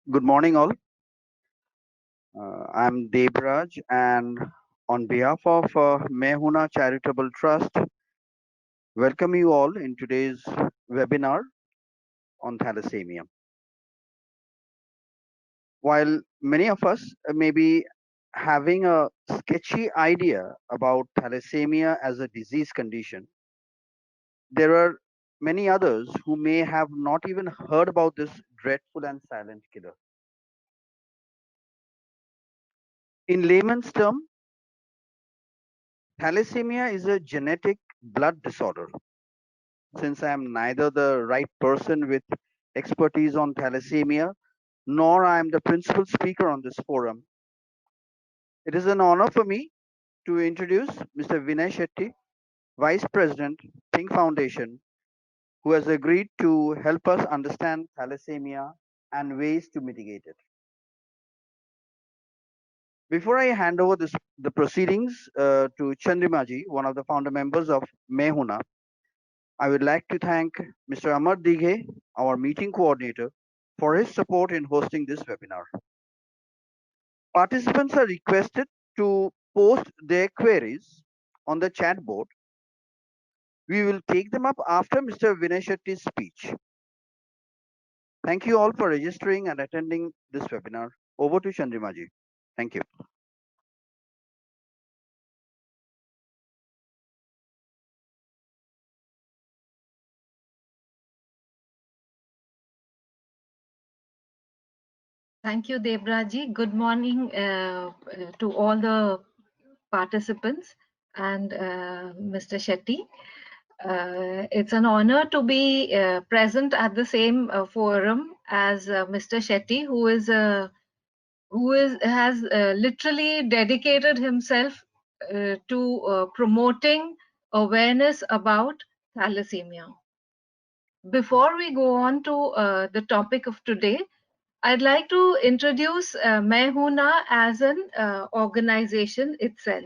Good morning, all. I'm Debraj, and on behalf of Mehuna Charitable Trust, welcome you all in today's webinar on thalassemia. While many of us may be having a sketchy idea about thalassemia as a disease condition, there are many others who may have not even heard about this dreadful and silent killer. In layman's term, thalassemia is a genetic blood disorder. Since I am neither the right person with expertise on thalassemia, nor I am the principal speaker on this forum, it is an honor for me to introduce Mr. Vinay Shetty, Vice President, Pink Foundation, who has agreed to help us understand thalassemia and ways to mitigate it. Before I hand over the proceedings to Chandrimaji, one of the founder members of Mehuna, I would like to thank Mr. Amar Dighe, our meeting coordinator, for his support in hosting this webinar. Participants are requested to post their queries on the chat board. We will take them up after Mr. Vinay Shetty's speech. Thank you all for registering and attending this webinar. Over to Chandrimaji. Thank you. Thank you, Debraji. Good morning to all the participants and Mr. Shetty. It's an honor to be present at the same forum as Mr. Shetty, who has literally dedicated himself to promoting awareness about thalassemia. Before we go on to the topic of today, I'd like to introduce Mehuna as an organization itself.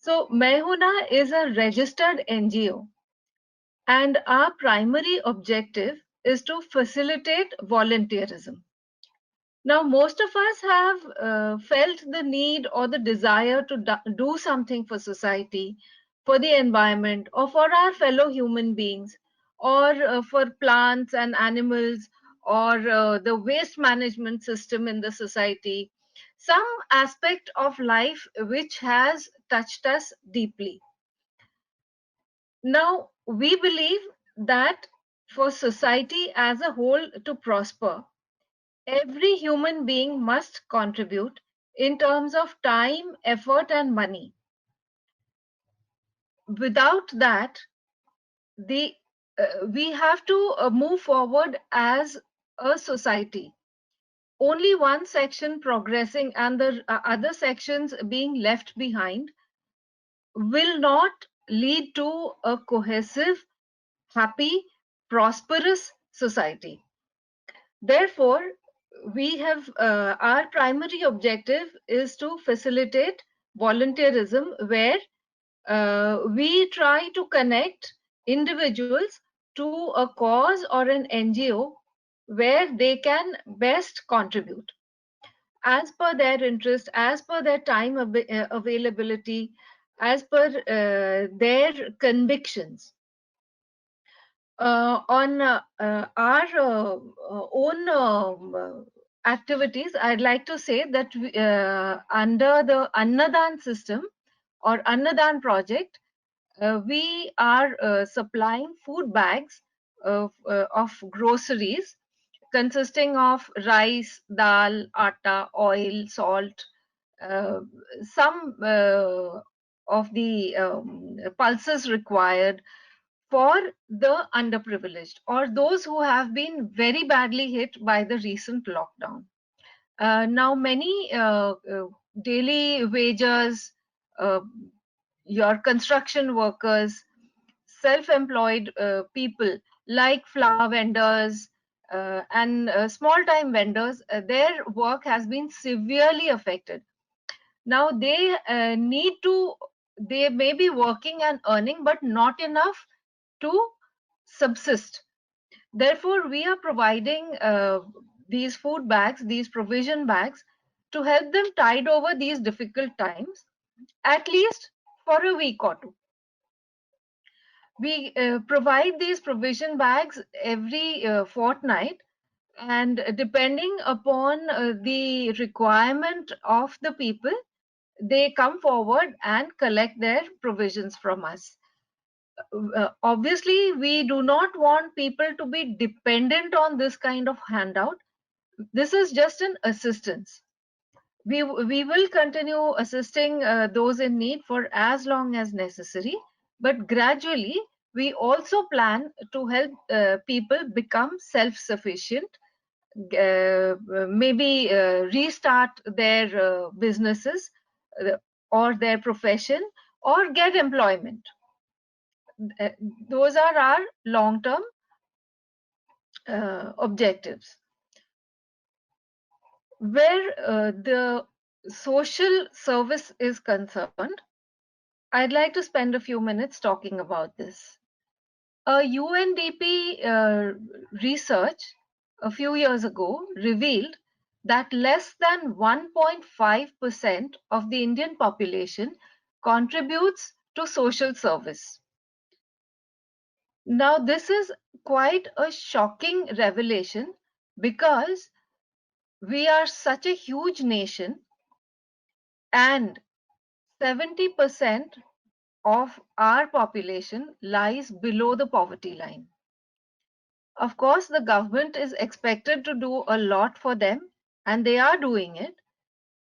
So, Mehuna is a registered NGO, and our primary objective is to facilitate volunteerism. Now, most of us have felt the need or the desire to do something for society, for the environment, or for our fellow human beings, or for plants and animals, or the waste management system in the society, some aspect of life which has touched us deeply. Now, we believe that for society as a whole to prosper, every human being must contribute in terms of time, effort, and money. Without that, the we have to move forward as a society. Only one section progressing and the other sections being left behind will not lead to a cohesive, happy, prosperous society. Therefore, we have our primary objective is to facilitate volunteerism, where we try to connect individuals to a cause or an NGO where they can best contribute as per their interest, as per their time availability, as per their convictions. On our own activities, I'd like to say that under the Annadan system or Annadan project, we are supplying food bags of groceries consisting of rice, dal, atta, oil, salt, uh, some of the pulses required for the underprivileged or those who have been very badly hit by the recent lockdown. Now, many daily wagers, uh, your construction workers, self-employed people like flower vendors and small-time vendors, their work has been severely affected. Now, they may be working and earning, but not enough to subsist. Therefore, we are providing these food bags, these provision bags, to help them tide over these difficult times, at least for a week or two. We provide these provision bags every fortnight, and depending upon the requirement of the people, they come forward and collect their provisions from us. Obviously, we do not want people to be dependent on this kind of handout. This is just an assistance. We will continue assisting those in need for as long as necessary, but gradually we also plan to help people become self-sufficient, maybe restart their businesses uh, or their profession, or get employment. Uh, those are our long-term objectives. Where the social service is concerned, I'd like to spend a few minutes talking about this. A UNDP research a few years ago revealed that less than 1.5% of the Indian population contributes to social service. Now, this is quite a shocking revelation because we are such a huge nation, and 70% of our population lies below the poverty line. Of course, the government is expected to do a lot for them, and they are doing it.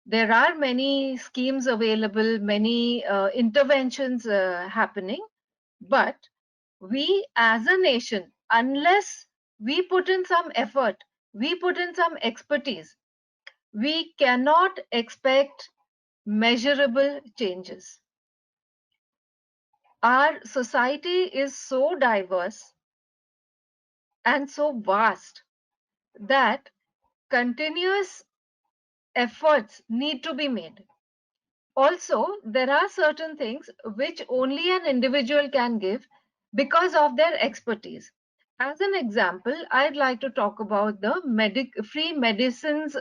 There are many schemes available, many interventions happening, but we as a nation, unless we put in some effort, we put in some expertise, we cannot expect measurable changes. Our society is so diverse and so vast that continuous efforts need to be made. Also, there are certain things which only an individual can give because of their expertise. As an example, I'd like to talk about the free medicines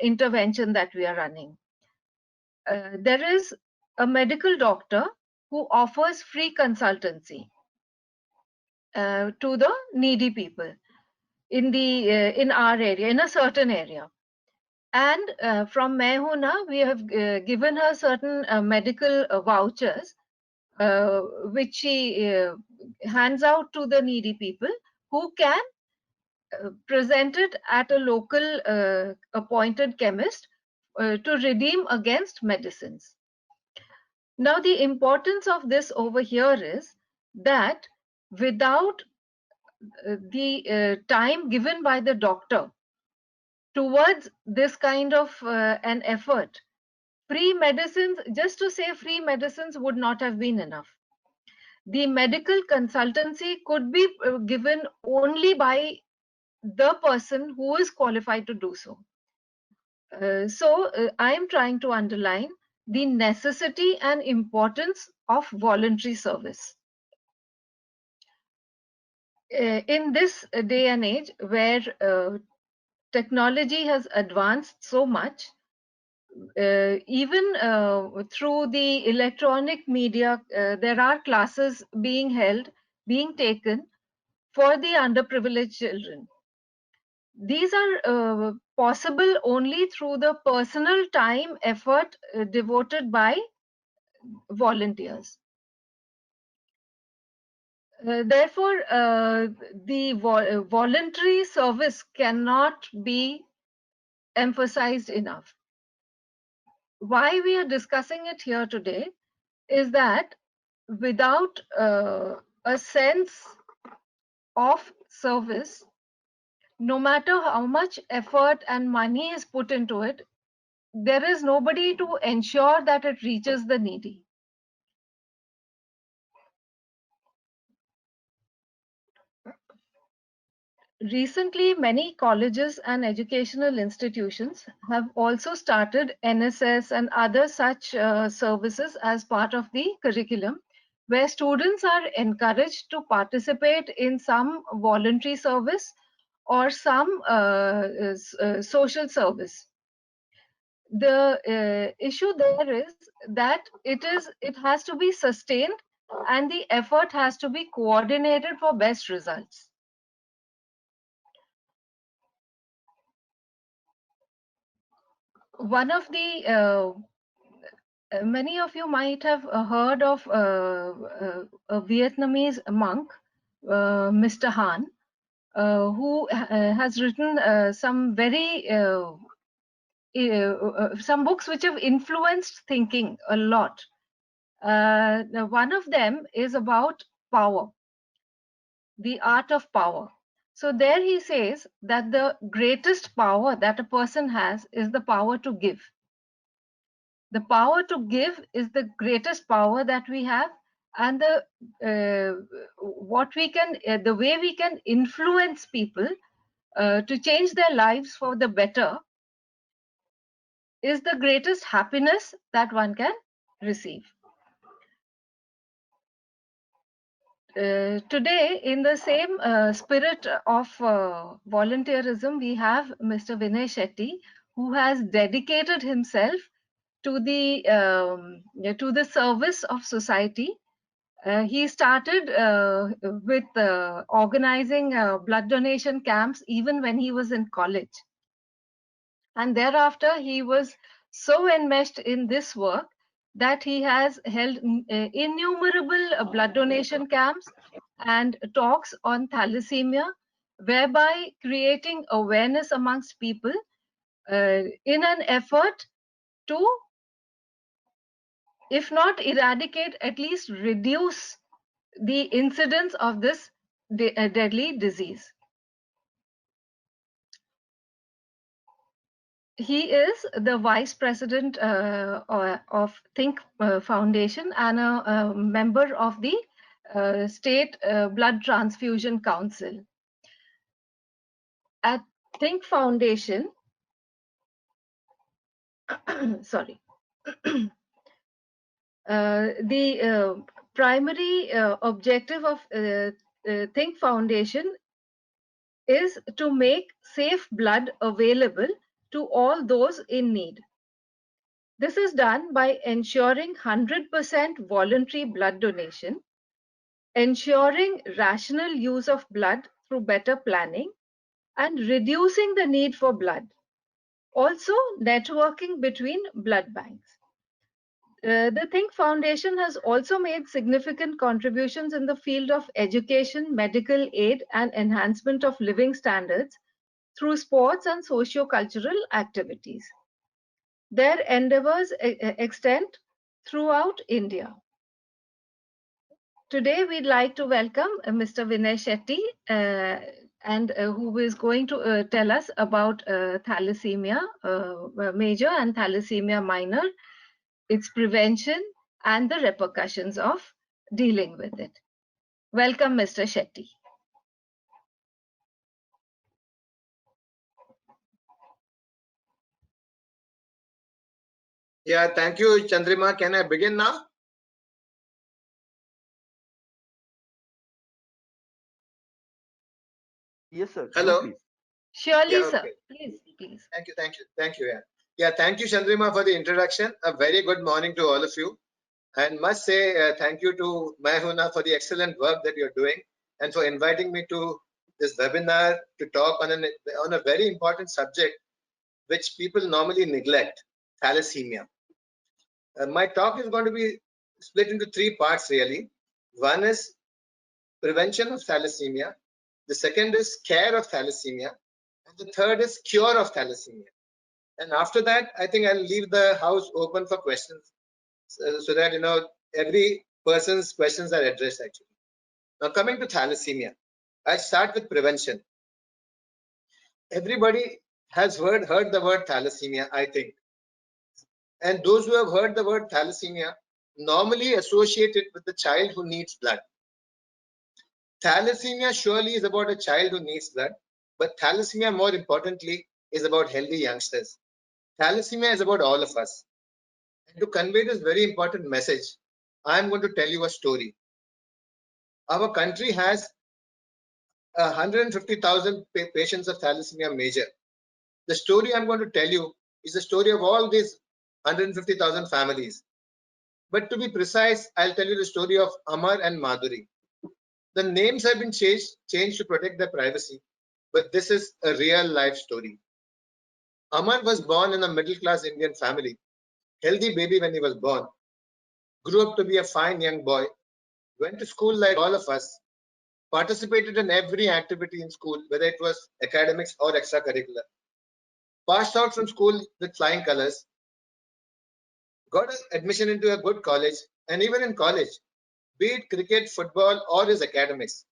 intervention that we are running. There is a medical doctor who offers free consultancy to the needy people in our area, in a certain area. And from Mehuna, we have given her certain medical vouchers, which she hands out to the needy people who can present it at a local appointed chemist to redeem against medicines. Now, the importance of this over here is that without the time given by the doctor towards this kind of an effort, free medicines, just to say free medicines would not have been enough. The medical consultancy could be given only by the person who is qualified to do so. So I am trying to underline the necessity and importance of voluntary service. In this day and age where technology has advanced so much, even through the electronic media, there are classes being held, being taken for the underprivileged children. These are possible only through the personal time effort devoted by volunteers. Therefore, the voluntary service cannot be emphasized enough. Why we are discussing it here today is that without a sense of service, no matter how much effort and money is put into it, there is nobody to ensure that it reaches the needy. Recently, many colleges and educational institutions have also started NSS and other such services as part of the curriculum, where students are encouraged to participate in some voluntary service or some social service. The issue there is that it has to be sustained, and the effort has to be coordinated for best results. One of the many of you might have heard of a Vietnamese monk, Mr. Han, who has written some books which have influenced thinking a lot. One of them is about power, the art of power. So there he says that the greatest power that a person has is the power to give. The power to give is the greatest power that we have, and the way we can influence people to change their lives for the better is the greatest happiness that one can receive. Today, in the same spirit of volunteerism, we have Mr. Vinay Shetty, who has dedicated himself to the service of society. He started with organizing blood donation camps even when he was in college. And thereafter, he was so enmeshed in this work that he has held innumerable blood donation camps and talks on thalassemia, whereby creating awareness amongst people in an effort to, if not eradicate, at least reduce the incidence of this deadly disease. He is the vice president of Think Foundation and a member of the State Blood Transfusion Council. At Think Foundation, sorry, the primary objective of Think Foundation is to make safe blood available to all those in need. This is done by ensuring 100% voluntary blood donation, ensuring rational use of blood through better planning, and reducing the need for blood. Also, networking between blood banks. The Think Foundation has also made significant contributions in the field of education, medical aid, and enhancement of living standards through sports and socio-cultural activities. Their endeavors extend throughout India. Today, we'd like to welcome Mr. Vinay Shetty, who is going to tell us about thalassemia major and thalassemia minor, its prevention, and the repercussions of dealing with it. Welcome, Mr. Shetty. Yeah, thank you, Chandrima. Can I begin now? Yes, sir. Hello. Please. Surely, Yeah, sir. okay. Please. Thank you. Yeah, thank you, Chandrima, for the introduction. A very good morning to all of you. And must say thank you to Mahuna for the excellent work that you're doing and for inviting me to this webinar to talk on a very important subject which people normally neglect, thalassemia. My talk is going to be split into three parts really. One is prevention of thalassemia. The second is care of thalassemia. And the third is cure of thalassemia. And after that, I think I'll leave the house open for questions so that, every person's questions are addressed actually. Now coming to thalassemia, I'll start with prevention. Everybody has heard the word thalassemia, I think. And those who have heard the word thalassemia normally associate it with the child who needs blood. Thalassemia surely is about a child who needs blood, but thalassemia, more importantly, is about healthy youngsters. Thalassemia is about all of us. And to convey this very important message, I'm going to tell you a story. Our country has 150,000 patients of thalassemia major. The story I'm going to tell you is the story of all these 150,000 families. But to be precise, I'll tell you the story of Amar and Madhuri. The names have been changed to protect their privacy, but this is a real life story. Amar was born in a middle class Indian family, healthy baby when he was born, grew up to be a fine young boy, went to school like all of us, participated in every activity in school, whether it was academics or extracurricular, passed out from school with flying colors, got an admission into a good college, and even in college, be it cricket, football, or his academics,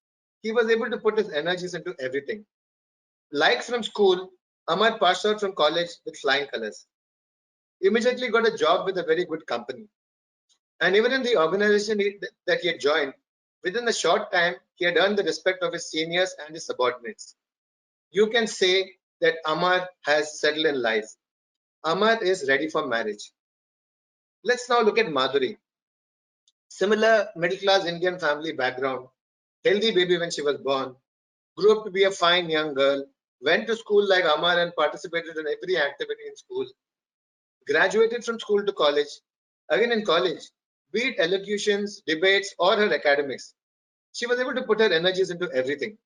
he was able to put his energies into everything. Like from school, Amar passed out from college with flying colors. Immediately got a job with a very good company. And even in the organization that he had joined, within a short time, he had earned the respect of his seniors and his subordinates. You can say that Amar has settled in life. Amar is ready for marriage. Let's now look at Madhuri. Similar middle class Indian family background, healthy baby when she was born, grew up to be a fine young girl, went to school like Amar and participated in every activity in school, graduated from school to college. Again in college, be it elocutions, debates, or her academics, she was able to put her energies into everything.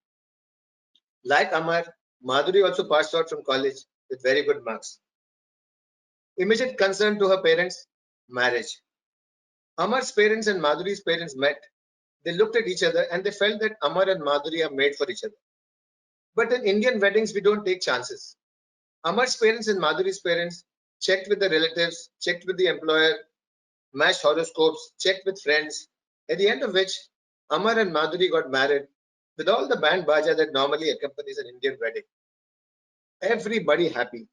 Like Amar, Madhuri also passed out from college with very good marks. Immediate concern to her parents, marriage. Amar's parents and Madhuri's parents met. They looked at each other and they felt that Amar and Madhuri are made for each other. But in Indian weddings, we don't take chances. Amar's parents and Madhuri's parents checked with the relatives, checked with the employer, matched horoscopes, checked with friends, at the end of which Amar and Madhuri got married with all the band baja that normally accompanies an Indian wedding. Everybody happy.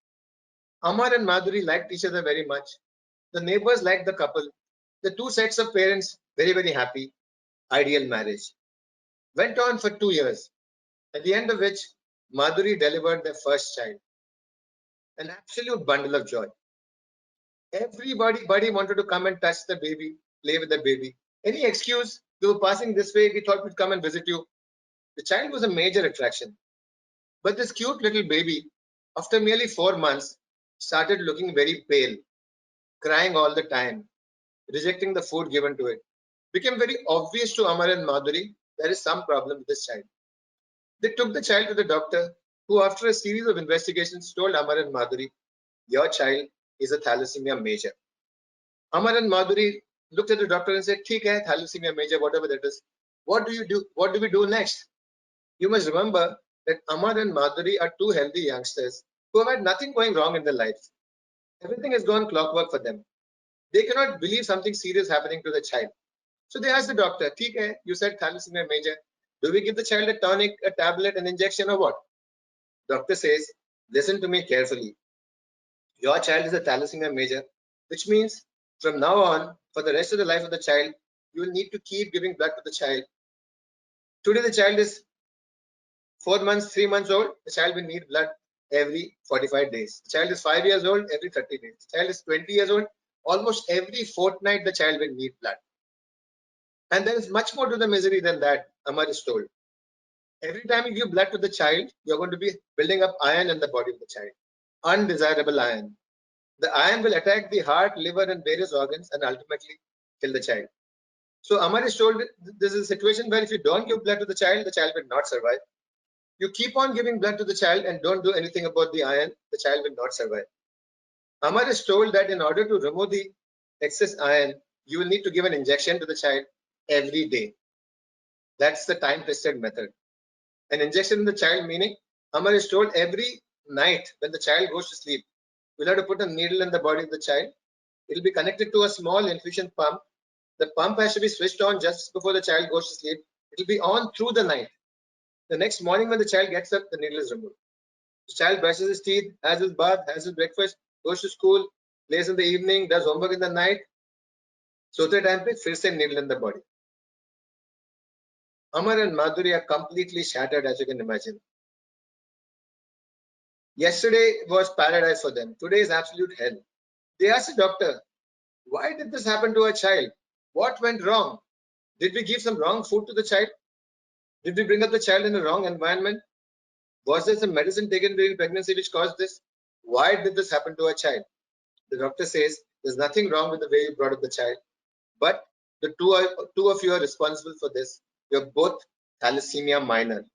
Amar and Madhuri liked each other very much. The neighbors liked the couple. The two sets of parents very, very happy. Ideal marriage. Went on for 2 years, at the end of which Madhuri delivered their first child. An absolute bundle of joy. Everybody wanted to come and touch the baby, play with the baby. Any excuse, we were passing this way, we thought we'd come and visit you. The child was a major attraction. But this cute little baby, after nearly 4 months, started looking very pale, crying all the time, rejecting the food given to it. Became very obvious to Amar and Madhuri there is some problem with this child. They took the child to the doctor, who, after a series of investigations, told Amar and Madhuri, your child is a thalassemia major. Amar and Madhuri looked at the doctor and said, "Theek hai, thalassemia major, whatever that is. What do you do? What do we do next?" You must remember that Amar and Madhuri are two healthy youngsters who have had nothing going wrong in their lives. Everything has gone clockwork for them. They cannot believe something serious happening to the child. So they asked the doctor, "Theek hai, you said thalassemia major. Do we give the child a tonic, a tablet, an injection, or what?" Doctor says, "Listen to me carefully. Your child is a thalassemia major, which means from now on, for the rest of the life of the child, you will need to keep giving blood to the child. Today, the child is 4 months, 3 months old. The child will need blood every 45 days. The child is 5 years old, every 30 days. The child is 20 years old. Almost every fortnight, the child will need blood. And there is much more to the misery than that, Amar is told. Every time you give blood to the child, you're going to be building up iron in the body of the child. Undesirable iron. The iron will attack the heart, liver, and various organs and ultimately kill the child. So Amar is told this is a situation where if you don't give blood to the child will not survive. You keep on giving blood to the child and don't do anything about the iron, the child will not survive. Amar is told that in order to remove the excess iron, you will need to give an injection to the child every day. That's the time-tested method. An injection in the child, meaning Amar is told every night when the child goes to sleep, we'll have to put a needle in the body of the child. It will be connected to a small infusion pump. The pump has to be switched on just before the child goes to sleep. It will be on through the night. The next morning when the child gets up, the needle is removed. The child brushes his teeth, has his bath, has his breakfast, goes to school, plays in the evening, does homework in the night. सोते time पे फिर से needle in the body. Amar and Madhuri are completely shattered, as you can imagine. Yesterday was paradise for them. Today is absolute hell. They asked the doctor, why did this happen to our child? What went wrong? Did we give some wrong food to the child? Did we bring up the child in the wrong environment? Was there some medicine taken during pregnancy which caused this? Why did this happen to a child? The doctor says there's nothing wrong with the way you brought up the child, but the two of you are responsible for this. You're both thalassemia minor.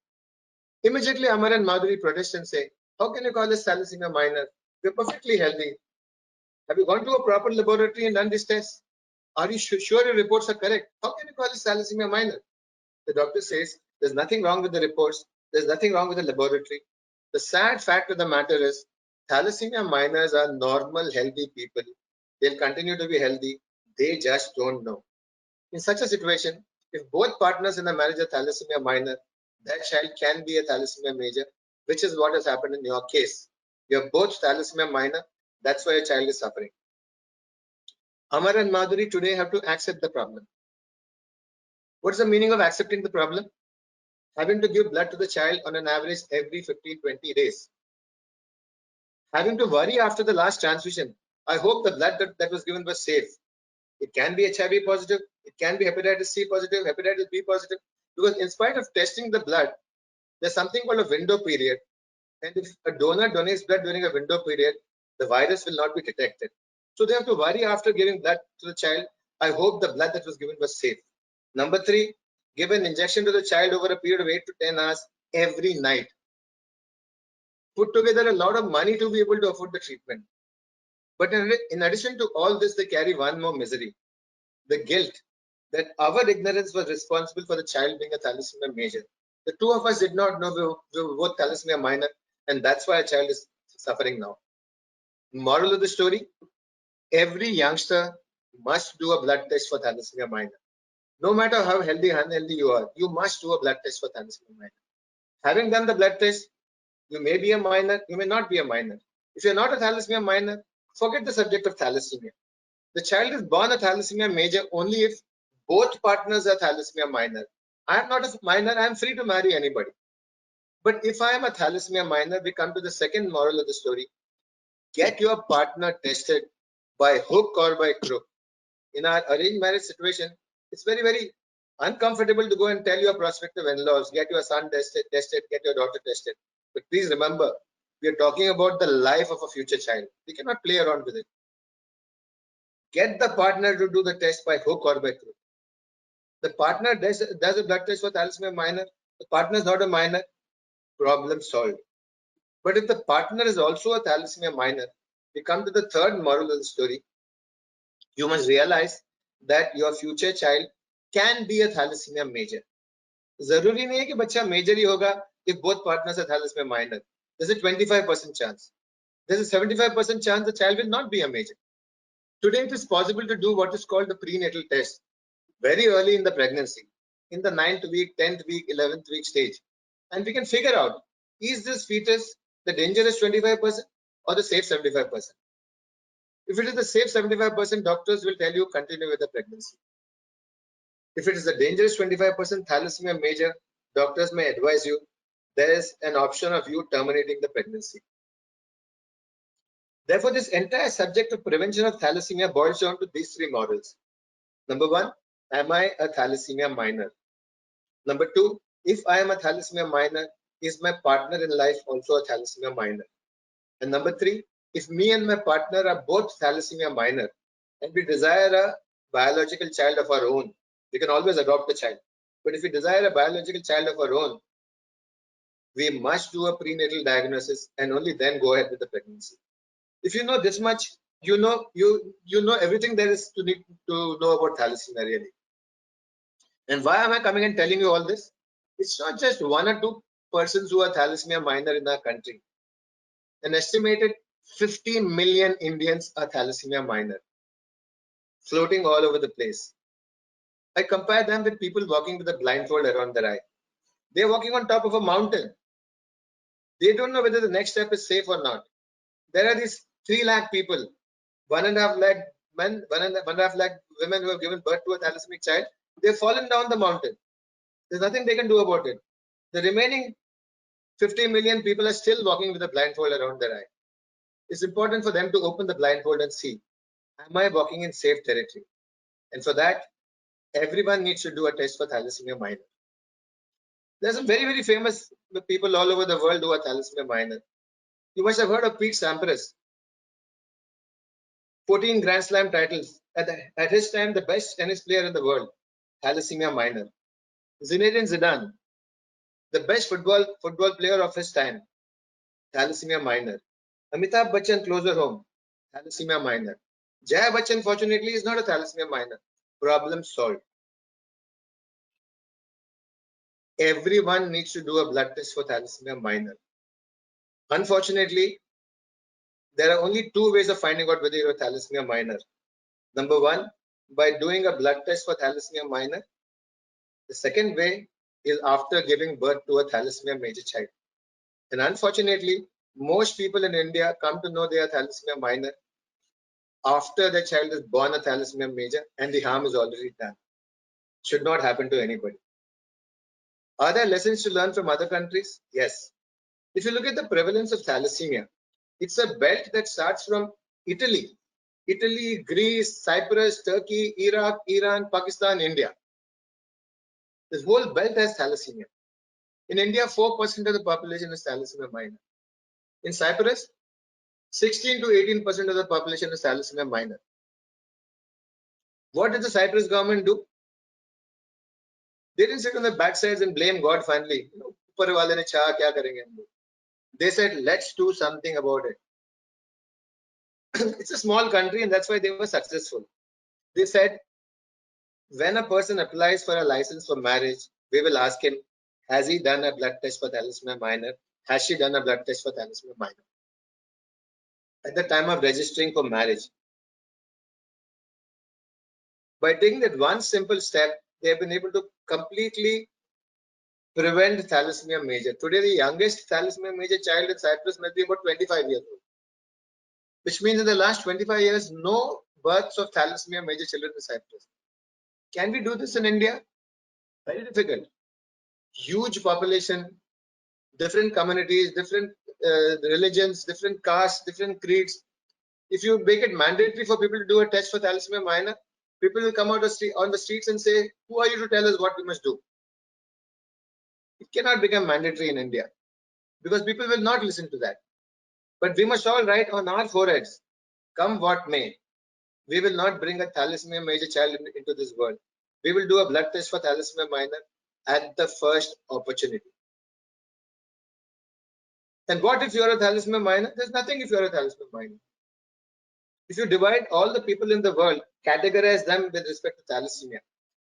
Immediately, Amar and Madhuri protest and say, how can you call this thalassemia minor? You're perfectly healthy. Have you gone to a proper laboratory and done this test? Are you sure your reports are correct? How can you call this thalassemia minor? The doctor says there's nothing wrong with the reports. There's nothing wrong with the laboratory. The sad fact of the matter is thalassemia minors are normal, healthy people. They'll continue to be healthy. They just don't know. In such a situation, if both partners in the marriage are thalassemia minor, that child can be a thalassemia major, which is what has happened in your case. You're both thalassemia minor. That's why your child is suffering. Amar and Madhuri today have to accept the problem. What's the meaning of accepting the problem? Having to give blood to the child on an average every 15-20 days. Having to worry after the last transfusion. I hope the blood that was given was safe. It can be HIV positive, it can be hepatitis C positive, hepatitis B positive, because in spite of testing the blood, there's something called a window period. And if a donor donates blood during a window period, the virus will not be detected. So they have to worry after giving blood to the child. I hope the blood that was given was safe. Number 3, give an injection to the child over a period of 8 to 10 hours every night. Put together a lot of money to be able to afford the treatment. But in addition to all this, they carry one more misery. The guilt that our ignorance was responsible for the child being a thalassemia major. The two of us did not know we were both thalassemia minor, and that's why a child is suffering now. Moral of the story, every youngster must do a blood test for thalassemia minor. No matter how healthy or unhealthy you are, you must do a blood test for thalassemia minor. Having done the blood test, you may be a minor, you may not be a minor. If you're not a thalassemia minor, forget the subject of thalassemia. The child is born a thalassemia major only if both partners are thalassemia minor. I am not a minor, I am free to marry anybody. But if I am a thalassemia minor, we come to the second moral of the story. Get your partner tested by hook or by crook. In our arranged marriage situation, it's very, very uncomfortable to go and tell your prospective in-laws, get your son tested, get your daughter tested. But please remember, we are talking about the life of a future child. We cannot play around with it. Get the partner to do the test by hook or by crook. The partner does a blood test for thalassemia minor. The partner is not a minor. Problem solved. But if the partner is also a thalassemia minor, we come to the third moral of the story. You must realize that your future child can be a thalassemia major. जरूरी नहीं है कि बच्चा major ही होगा if both partners are thalassemia minor. There's a 25% chance. There's a 75% chance the child will not be a major. Today it is possible to do what is called the prenatal test very early in the pregnancy, in the 9th week, 10th week, 11th week stage. And we can figure out, is this fetus the dangerous 25% or the safe 75%? If it is the safe 75%, doctors will tell you continue with the pregnancy. If it is the dangerous 25% thalassemia major, doctors may advise you there is an option of you terminating the pregnancy. Therefore, this entire subject of prevention of thalassemia boils down to these three models. Number 1, am I a thalassemia minor? Number 2, if I am a thalassemia minor, is my partner in life also a thalassemia minor? And number 3, if me and my partner are both thalassemia minor and we desire a biological child of our own, we can always adopt a child. But if we desire a biological child of our own, we must do a prenatal diagnosis and only then go ahead with the pregnancy. If you know this much, you know everything there is to need to know about thalassemia really. And why am I coming and telling you all this? It's not just 1 or 2 persons who are thalassemia minor in our country. An estimated 50 million Indians are thalassemia minor, floating all over the place. I compare them with people walking with a blindfold around their eye. They're walking on top of a mountain. They don't know whether the next step is safe or not. There are these 3 lakh people, 1.5 lakh men, 1.5 lakh women who have given birth to a thalassemia child. They've fallen down the mountain. There's nothing they can do about it. The remaining 50 million people are still walking with a blindfold around their eye. It's important for them to open the blindfold and see, am I walking in safe territory? And for that, everyone needs to do a test for thalassemia minor. There's some very, very famous people all over the world who are thalassemia minor. You must have heard of Pete Sampras. 14 Grand Slam titles. At his time, the best tennis player in the world. Thalassemia minor. Zinedine Zidane. The best football player of his time. Thalassemia minor. Amitabh Bachchan, closer home. Thalassemia minor. Jaya Bachchan, fortunately, is not a thalassemia minor. Problem solved. Everyone needs to do a blood test for thalassemia minor. Unfortunately, there are only two ways of finding out whether you're a thalassemia minor. Number one, by doing a blood test for thalassemia minor. The second way is after giving birth to a thalassemia major child. And unfortunately, most people in India come to know they are thalassemia minor after the child is born a thalassemia major and the harm is already done. Should not happen to anybody. Are there lessons to learn from other countries? Yes. If you look at the prevalence of thalassemia, it's a belt that starts from Italy, Greece, Cyprus, Turkey, Iraq, Iran, Pakistan, India. This whole belt has thalassemia. In India, 4% of the population is thalassemia minor. In Cyprus, 16 to 18% of the population is thalassemia minor. What did the Cyprus government do? They didn't sit on their backsides and blame God finally. They said, let's do something about it. It's a small country and that's why they were successful. They said, when a person applies for a license for marriage, we will ask him, has he done a blood test for thalassemia minor? Has she done a blood test for thalassemia minor? At the time of registering for marriage. By taking that one simple step, they have been able to completely prevent thalassemia major. Today, the youngest thalassemia major child in Cyprus might be about 25 years old, which means in the last 25 years, no births of thalassemia major children in Cyprus. Can we do this in India? Very difficult. Huge population, different communities, different religions, different castes, different creeds. If you make it mandatory for people to do a test for thalassemia minor, people will come out on the streets and say, who are you to tell us what we must do? It cannot become mandatory in India because people will not listen to that. But we must all write on our foreheads, come what may, we will not bring a thalassemia major child into this world. We will do a blood test for thalassemia minor at the first opportunity. And what if you're a thalassemia minor? There's nothing if you're a thalassemia minor. If you divide all the people in the world, categorize them with respect to thalassemia,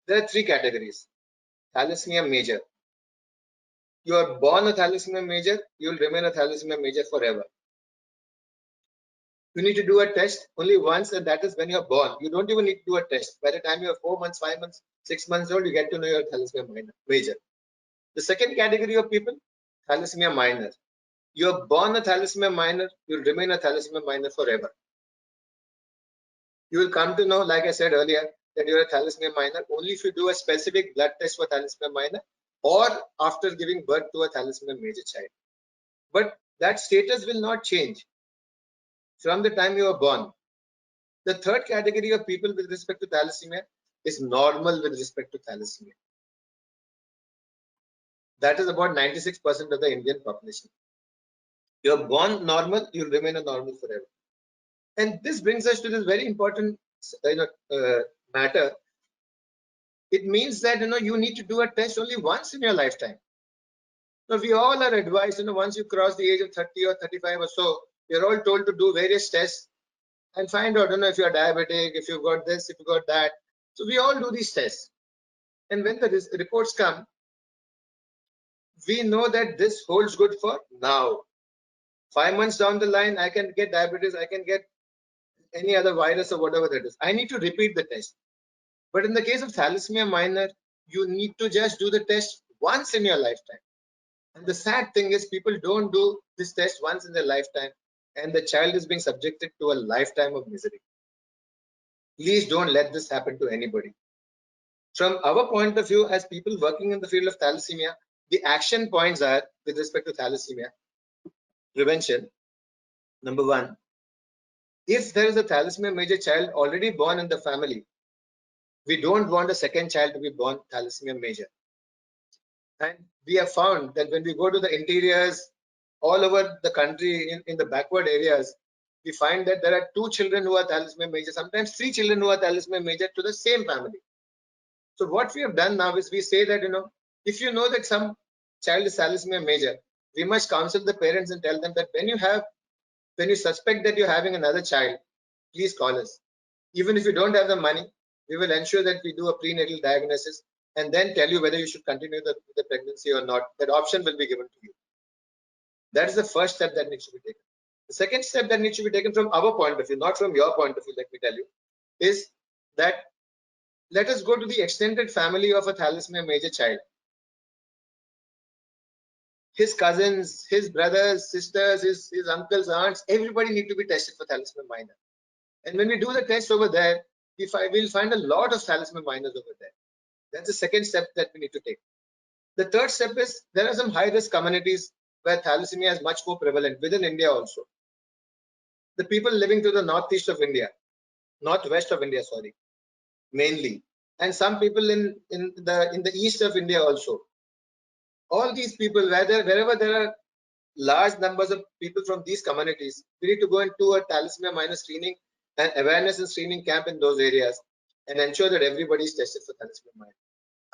there are three categories. Thalassemia major. You are born a thalassemia major, you will remain a thalassemia major forever. You need to do a test only once, and that is when you're born. You don't even need to do a test. By the time you're 4 months, 5 months, 6 months old, you get to know you're thalassemia major. The second category of people, thalassemia minor. You're born a thalassemia minor, you'll remain a thalassemia minor forever. You will come to know, like I said earlier, that you're a thalassemia minor only if you do a specific blood test for thalassemia minor or after giving birth to a thalassemia major child. But that status will not change from the time you are born. The third category of people with respect to thalassemia is normal with respect to thalassemia. That is about 96% of the Indian population. You're born normal, you'll remain a normal forever. And this brings us to this very important matter. It means that you need to do a test only once in your lifetime. Now we all are advised, once you cross the age of 30 or 35 or so, you're all told to do various tests and find out, if you're diabetic, if you've got this, if you've got that. So we all do these tests. And when the reports come, we know that this holds good for now. 5 months down the line, I can get diabetes, I can get any other virus or whatever that is. I need to repeat the test. But in the case of thalassemia minor, you need to just do the test once in your lifetime. And the sad thing is people don't do this test once in their lifetime, and the child is being subjected to a lifetime of misery. Please don't let this happen to anybody. From our point of view as people working in the field of thalassemia, the action points are with respect to thalassemia prevention. Number one, if there is a thalassemia major child already born in the family, we don't want a second child to be born thalassemia major. And we have found that when we go to the interiors all over the country, in the backward areas, we find that there are 2 children who are thalassemia major, sometimes 3 children who are thalassemia major to the same family. So what we have done now is we say that, if you know that some child is thalassemia major, we must counsel the parents and tell them that when you suspect that you're having another child, please call us. Even if you don't have the money, we will ensure that we do a prenatal diagnosis and then tell you whether you should continue the pregnancy or not. That option will be given to you. That is the first step that needs to be taken. The second step that needs to be taken from our point of view, not from your point of view, let me tell you, is that let us go to the extended family of a thalassemia major child. His cousins, his brothers, sisters, his uncles, aunts, everybody need to be tested for thalassemia minor. And when we do the test over there, we'll find a lot of thalassemia minors over there. That's the second step that we need to take. The third step is there are some high-risk communities where thalassemia is much more prevalent within India also. The people living to the northeast of India, northwest of India, sorry, mainly, and some people in the east of India also. All these people, wherever there are large numbers of people from these communities, we need to go into a thalassemia minor screening and awareness and screening camp in those areas and ensure that everybody is tested for thalassemia minor.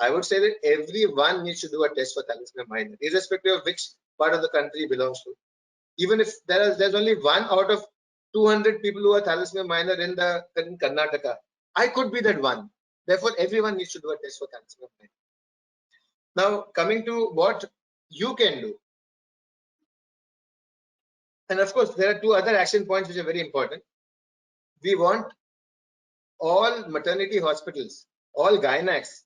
I would say that everyone needs to do a test for thalassemia minor, irrespective of which part of the country he belongs to. Even if there's only 1 out of 200 people who are thalassemia minor in Karnataka, I could be that one. Therefore, everyone needs to do a test for thalassemia minor. Now, coming to what you can do. And of course, there are 2 other action points which are very important. We want all maternity hospitals, all gynacs,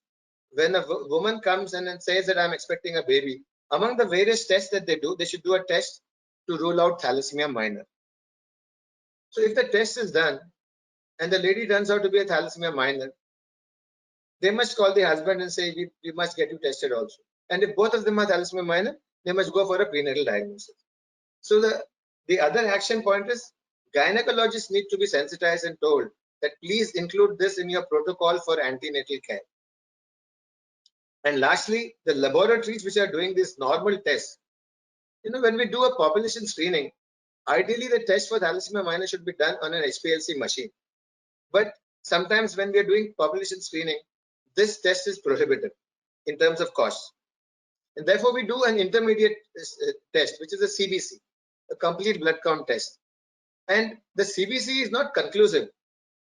when a woman comes in and says that I'm expecting a baby, among the various tests that they do, they should do a test to rule out thalassemia minor. So if the test is done and the lady turns out to be a thalassemia minor, they must call the husband and say, we must get you tested also. And if both of them are thalassemia minor, they must go for a prenatal diagnosis. So the other action point is gynecologists need to be sensitized and told that please include this in your protocol for antenatal care. And lastly, the laboratories which are doing these normal tests, when we do a population screening, ideally the test for thalassemia minor should be done on an HPLC machine. But sometimes when we are doing population screening, this test is prohibitive in terms of cost. And therefore we do an intermediate test, which is a CBC, a complete blood count test. And the CBC is not conclusive,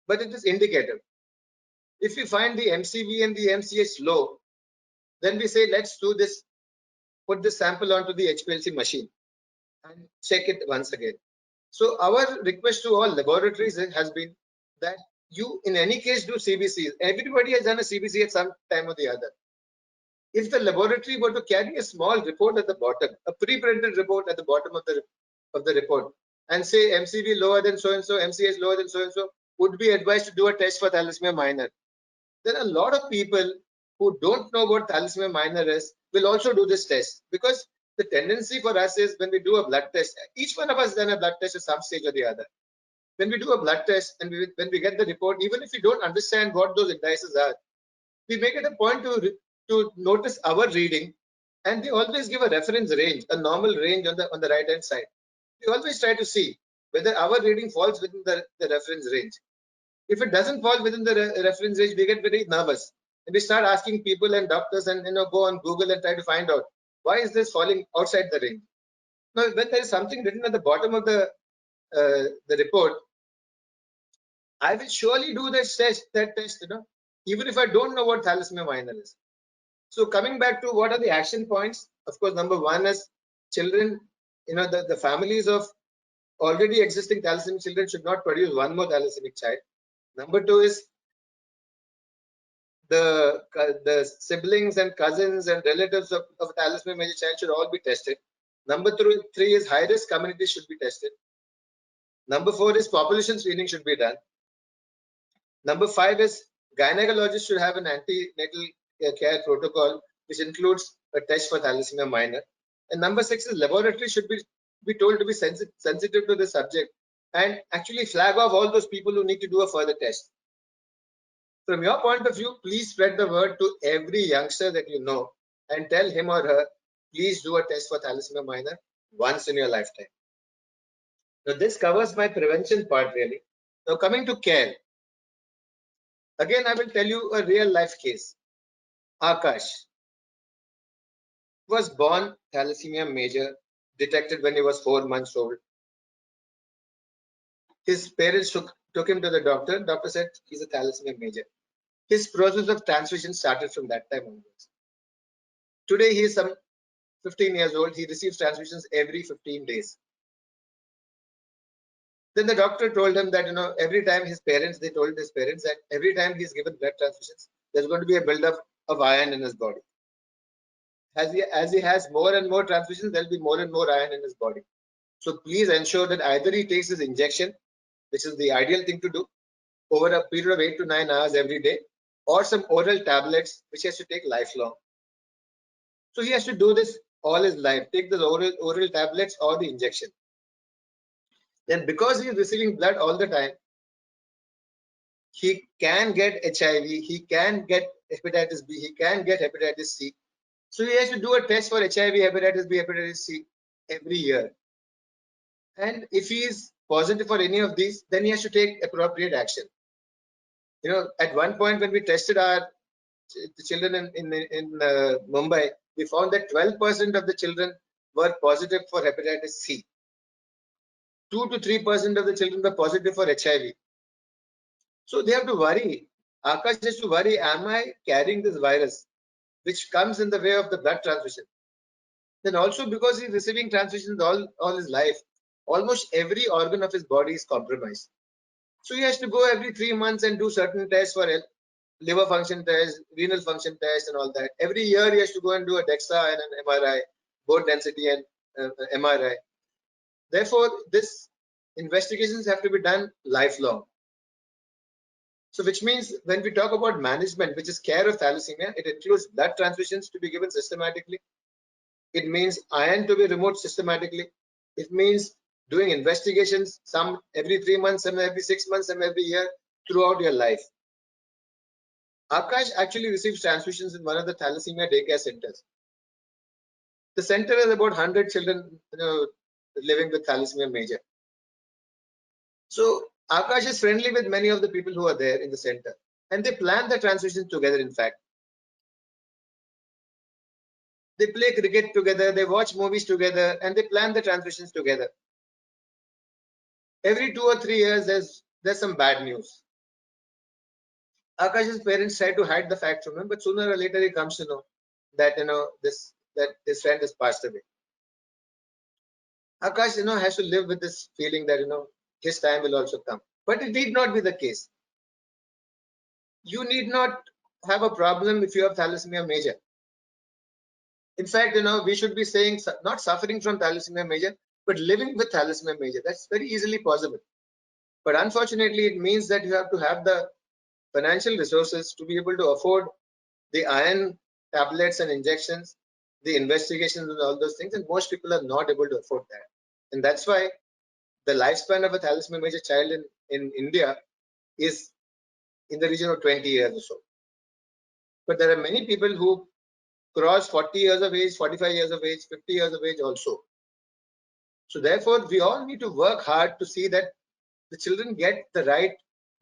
but it is indicative. If we find the MCV and the MCH low, then we say, let's do this, put the sample onto the HPLC machine and check it once again. So our request to all laboratories has been that you in any case do CBCs. Everybody has done a CBC at some time or the other. If the laboratory were to carry a small report at the bottom, a pre-printed report at the bottom of the report, and say MCV lower than so and so, MCH lower than so and so, would be advised to do a test for thalassemia minor. There are a lot of people who don't know what thalassemia minor is will also do this test, because the tendency for us is when we do a blood test, each one of us done a blood test at some stage or the other. When we do a blood test and when we get the report, even if we don't understand what those indices are, we make it a point to notice our reading, and they always give a reference range, a normal range on the right hand side. We always try to see whether our reading falls within the reference range. If it doesn't fall within the reference range, we get very nervous and we start asking people and doctors and go on Google and try to find out why is this falling outside the range. Now, when there is something written at the bottom of the report, I will surely do that test, even if I don't know what thalassemia minor is. So coming back to what are the action points, of course, number 1 is children, the families of already existing thalassemia children should not produce one more thalassemic child. Number 2 is the siblings and cousins and relatives of thalassemia major child should all be tested. Number 3 is high risk communities should be tested. Number 4 is population screening should be done. Number 5 is gynecologists should have an antenatal care protocol which includes a test for thalassemia minor. And number 6 is laboratory should be told to be sensitive to the subject and actually flag off all those people who need to do a further test. From your point of view, please spread the word to every youngster that you know and tell him or her, please do a test for thalassemia minor once in your lifetime. Now this covers my prevention part really. Now coming to care. Again, I will tell you a real life case. Akash was born thalassemia major, detected when he was 4 months old. His parents took him to the doctor. Doctor said he's a thalassemia major. His process of transfusion started from that time onwards. Today he is some 15 years old. He receives transfusions every 15 days. Then the doctor told him that, every time they told his parents that every time he's given blood transfusions, there's going to be a buildup of iron in his body. As he has more and more transfusions, there'll be more and more iron in his body. So please ensure that either he takes his injection, which is the ideal thing to do, over a period of 8 to 9 hours every day, or some oral tablets, which he has to take lifelong. So he has to do this all his life, take the oral tablets or the injection. Then because he is receiving blood all the time, he can get HIV, he can get hepatitis B, he can get hepatitis C. So he has to do a test for HIV, hepatitis B, hepatitis C every year. And if he is positive for any of these, then he has to take appropriate action. At one point when we tested the children in Mumbai, we found that 12% of the children were positive for hepatitis C. 2 to 3% of the children were positive for HIV. So they have to worry. Akash has to worry, am I carrying this virus, which comes in the way of the blood transfusion? Then also because he's receiving transfusions all his life, almost every organ of his body is compromised. So he has to go every 3 months and do certain tests for liver function test, renal function test and all that. Every year he has to go and do a DEXA and an MRI, bone density and MRI. Therefore, this investigations have to be done lifelong. So which means when we talk about management, which is care of thalassemia, it includes blood transfusions to be given systematically. It means iron to be removed systematically. It means doing investigations, some every 3 months, some every 6 months, some every year throughout your life. Akash actually receives transfusions in one of the thalassemia daycare centers. The center has about 100 children living with thalassemia major. So Akash is friendly with many of the people who are there in the center, and they plan the transfusions together. In fact, they play cricket together, they watch movies together, and they plan the transfusions together. Every 2 or 3 years, there's some bad news. Akash's parents try to hide the fact from him, but sooner or later he comes to know that that his friend has passed away. Akash has to live with this feeling that his time will also come. But it need not be the case. You need not have a problem if you have thalassemia major. In fact, we should be saying not suffering from thalassemia major, but living with thalassemia major. That's very easily possible. But unfortunately, it means that you have to have the financial resources to be able to afford the iron tablets and injections, the investigations and all those things. And most people are not able to afford that. And that's why the lifespan of a thalassemia major child in India is in the region of 20 years or so. But there are many people who cross 40 years of age, 45 years of age, 50 years of age also. So therefore, we all need to work hard to see that the children get the right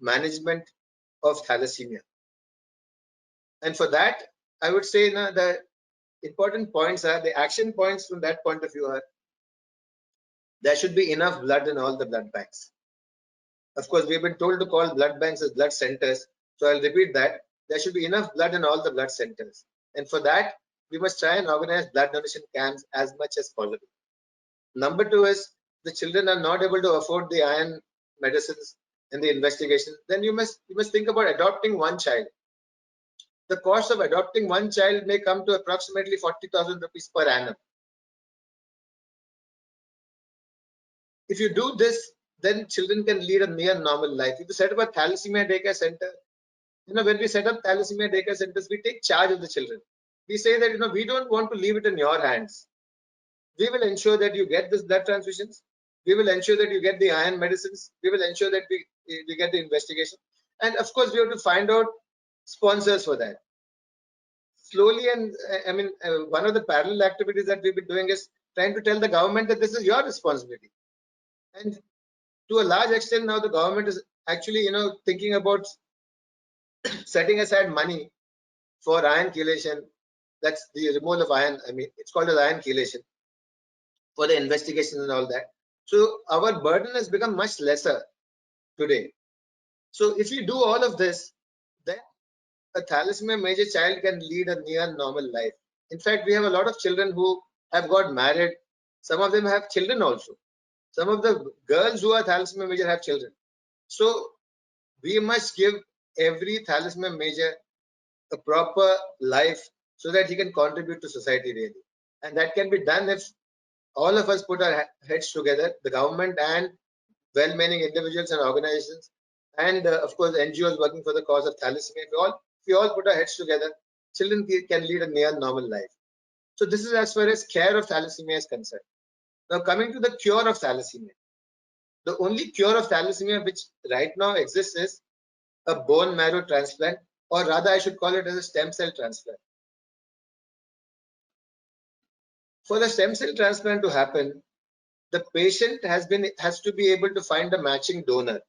management of thalassemia. And for that, I would say the important points are, the action points from that point of view are, there should be enough blood in all the blood banks. Of course, we've been told to call blood banks as blood centers. So I'll repeat that. There should be enough blood in all the blood centers. And for that, we must try and organize blood donation camps as much as possible. Number 2 is, the children are not able to afford the iron medicines and the investigation. Then you must think about adopting one child. The cost of adopting one child may come to approximately 40,000 rupees per annum. If you do this, then children can lead a near normal life. If you set up a thalassemia daycare center, when we set up thalassemia daycare centers, we take charge of the children. We say that, we don't want to leave it in your hands. We will ensure that you get this blood transfusions. We will ensure that you get the iron medicines. We will ensure that we get the investigation. And of course, we have to find out sponsors for that. slowly, and I mean, one of the parallel activities that we've been doing is trying to tell the government that this is your responsibility. And to a large extent now the government is actually, thinking about setting aside money for iron chelation. That's the removal of iron. I mean, it's called as iron chelation, for the investigations and all that. So our burden has become much lesser today. So if you do all of this, then a thalassemia major child can lead a near normal life. In fact, we have a lot of children who have got married. Some of them have children also. Some of the girls who are thalassemia major have children. So we must give every thalassemia major a proper life so that he can contribute to society really. And that can be done if all of us put our heads together, the government and well-meaning individuals and organizations, and of course NGOs working for the cause of thalassemia. If we all put our heads together, children can lead a near normal life. So this is as far as care of thalassemia is concerned. Now coming to the cure of thalassemia. The only cure of thalassemia which right now exists is a bone marrow transplant, or rather I should call it as a stem cell transplant. For the stem cell transplant to happen, the patient has to be able to find a matching donor.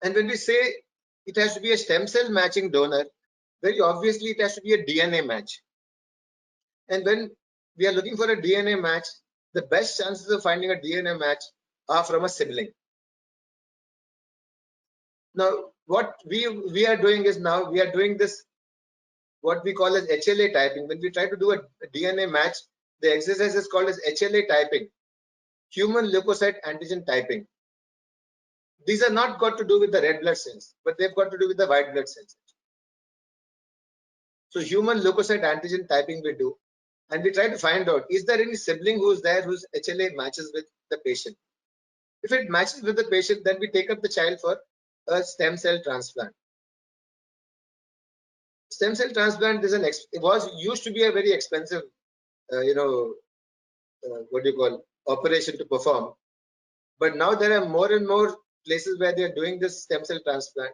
And when we say it has to be a stem cell matching donor, very obviously it has to be a DNA match. And when we are looking for a DNA match, the best chances of finding a DNA match are from a sibling. Now, what we are doing is, now we are doing this, what we call as HLA typing. When we try to do a DNA match, the exercise is called as HLA typing, human leukocyte antigen typing. These are not got to do with the red blood cells, but they've got to do with the white blood cells. So human leukocyte antigen typing we do, and we try to find out, is there any sibling who's there whose HLA matches with the patient? If it matches with the patient, then we take up the child for a stem cell transplant. Stem cell transplant is used to be a very expensive, what do you call, operation to perform. But now there are more and more places where they are doing this stem cell transplant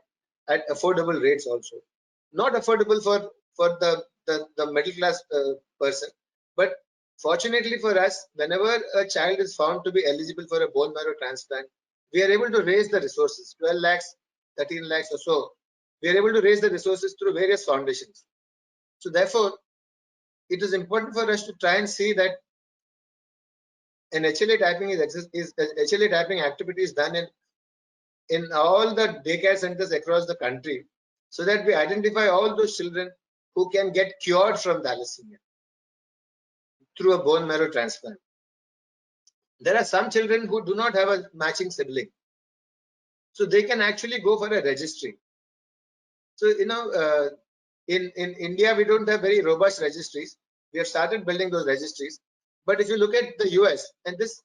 at affordable rates also. Not affordable for the middle class person, but fortunately for us, whenever a child is found to be eligible for a bone marrow transplant, we are able to raise the resources, 12 lakhs, 13 lakhs or so. We are able to raise the resources through various foundations. So therefore, it is important for us to try and see that an HLA typing HLA typing activity is done in all the daycare centers across the country, so that we identify all those children who can get cured from thalassemia through a bone marrow transplant. There are some children who do not have a matching sibling, so they can actually go for a registry. So in India we don't have very robust registries. We have started building those registries, but if you look at the US, and this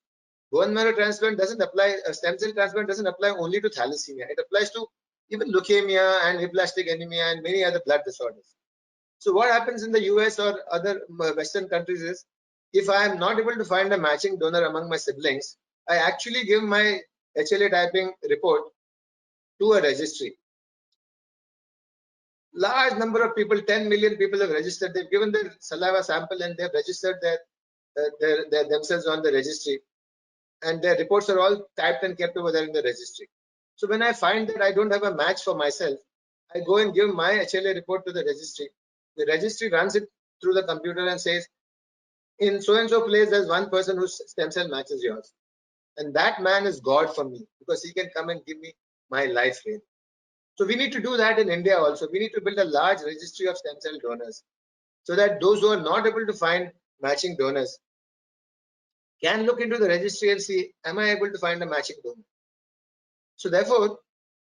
bone marrow transplant doesn't apply, stem cell transplant doesn't apply only to thalassemia. It applies to even leukemia and aplastic anemia and many other blood disorders. So what happens in the US or other Western countries is, if I am not able to find a matching donor among my siblings, I actually give my HLA typing report to a registry. Large number of people, 10 million people have registered. They've given their saliva sample and they've registered their themselves on the registry, and their reports are all typed and kept over there in the registry. So when I find that I don't have a match for myself, I go and give my HLA report to the registry. The registry runs it through the computer and says, in so and so place there's one person whose stem cell matches yours, and that man is God for me, because he can come and give me my life really. So we need to do that in India also. We need to build a large registry of stem cell donors, so that those who are not able to find matching donors can look into the registry and see, am I able to find a matching donor? So therefore,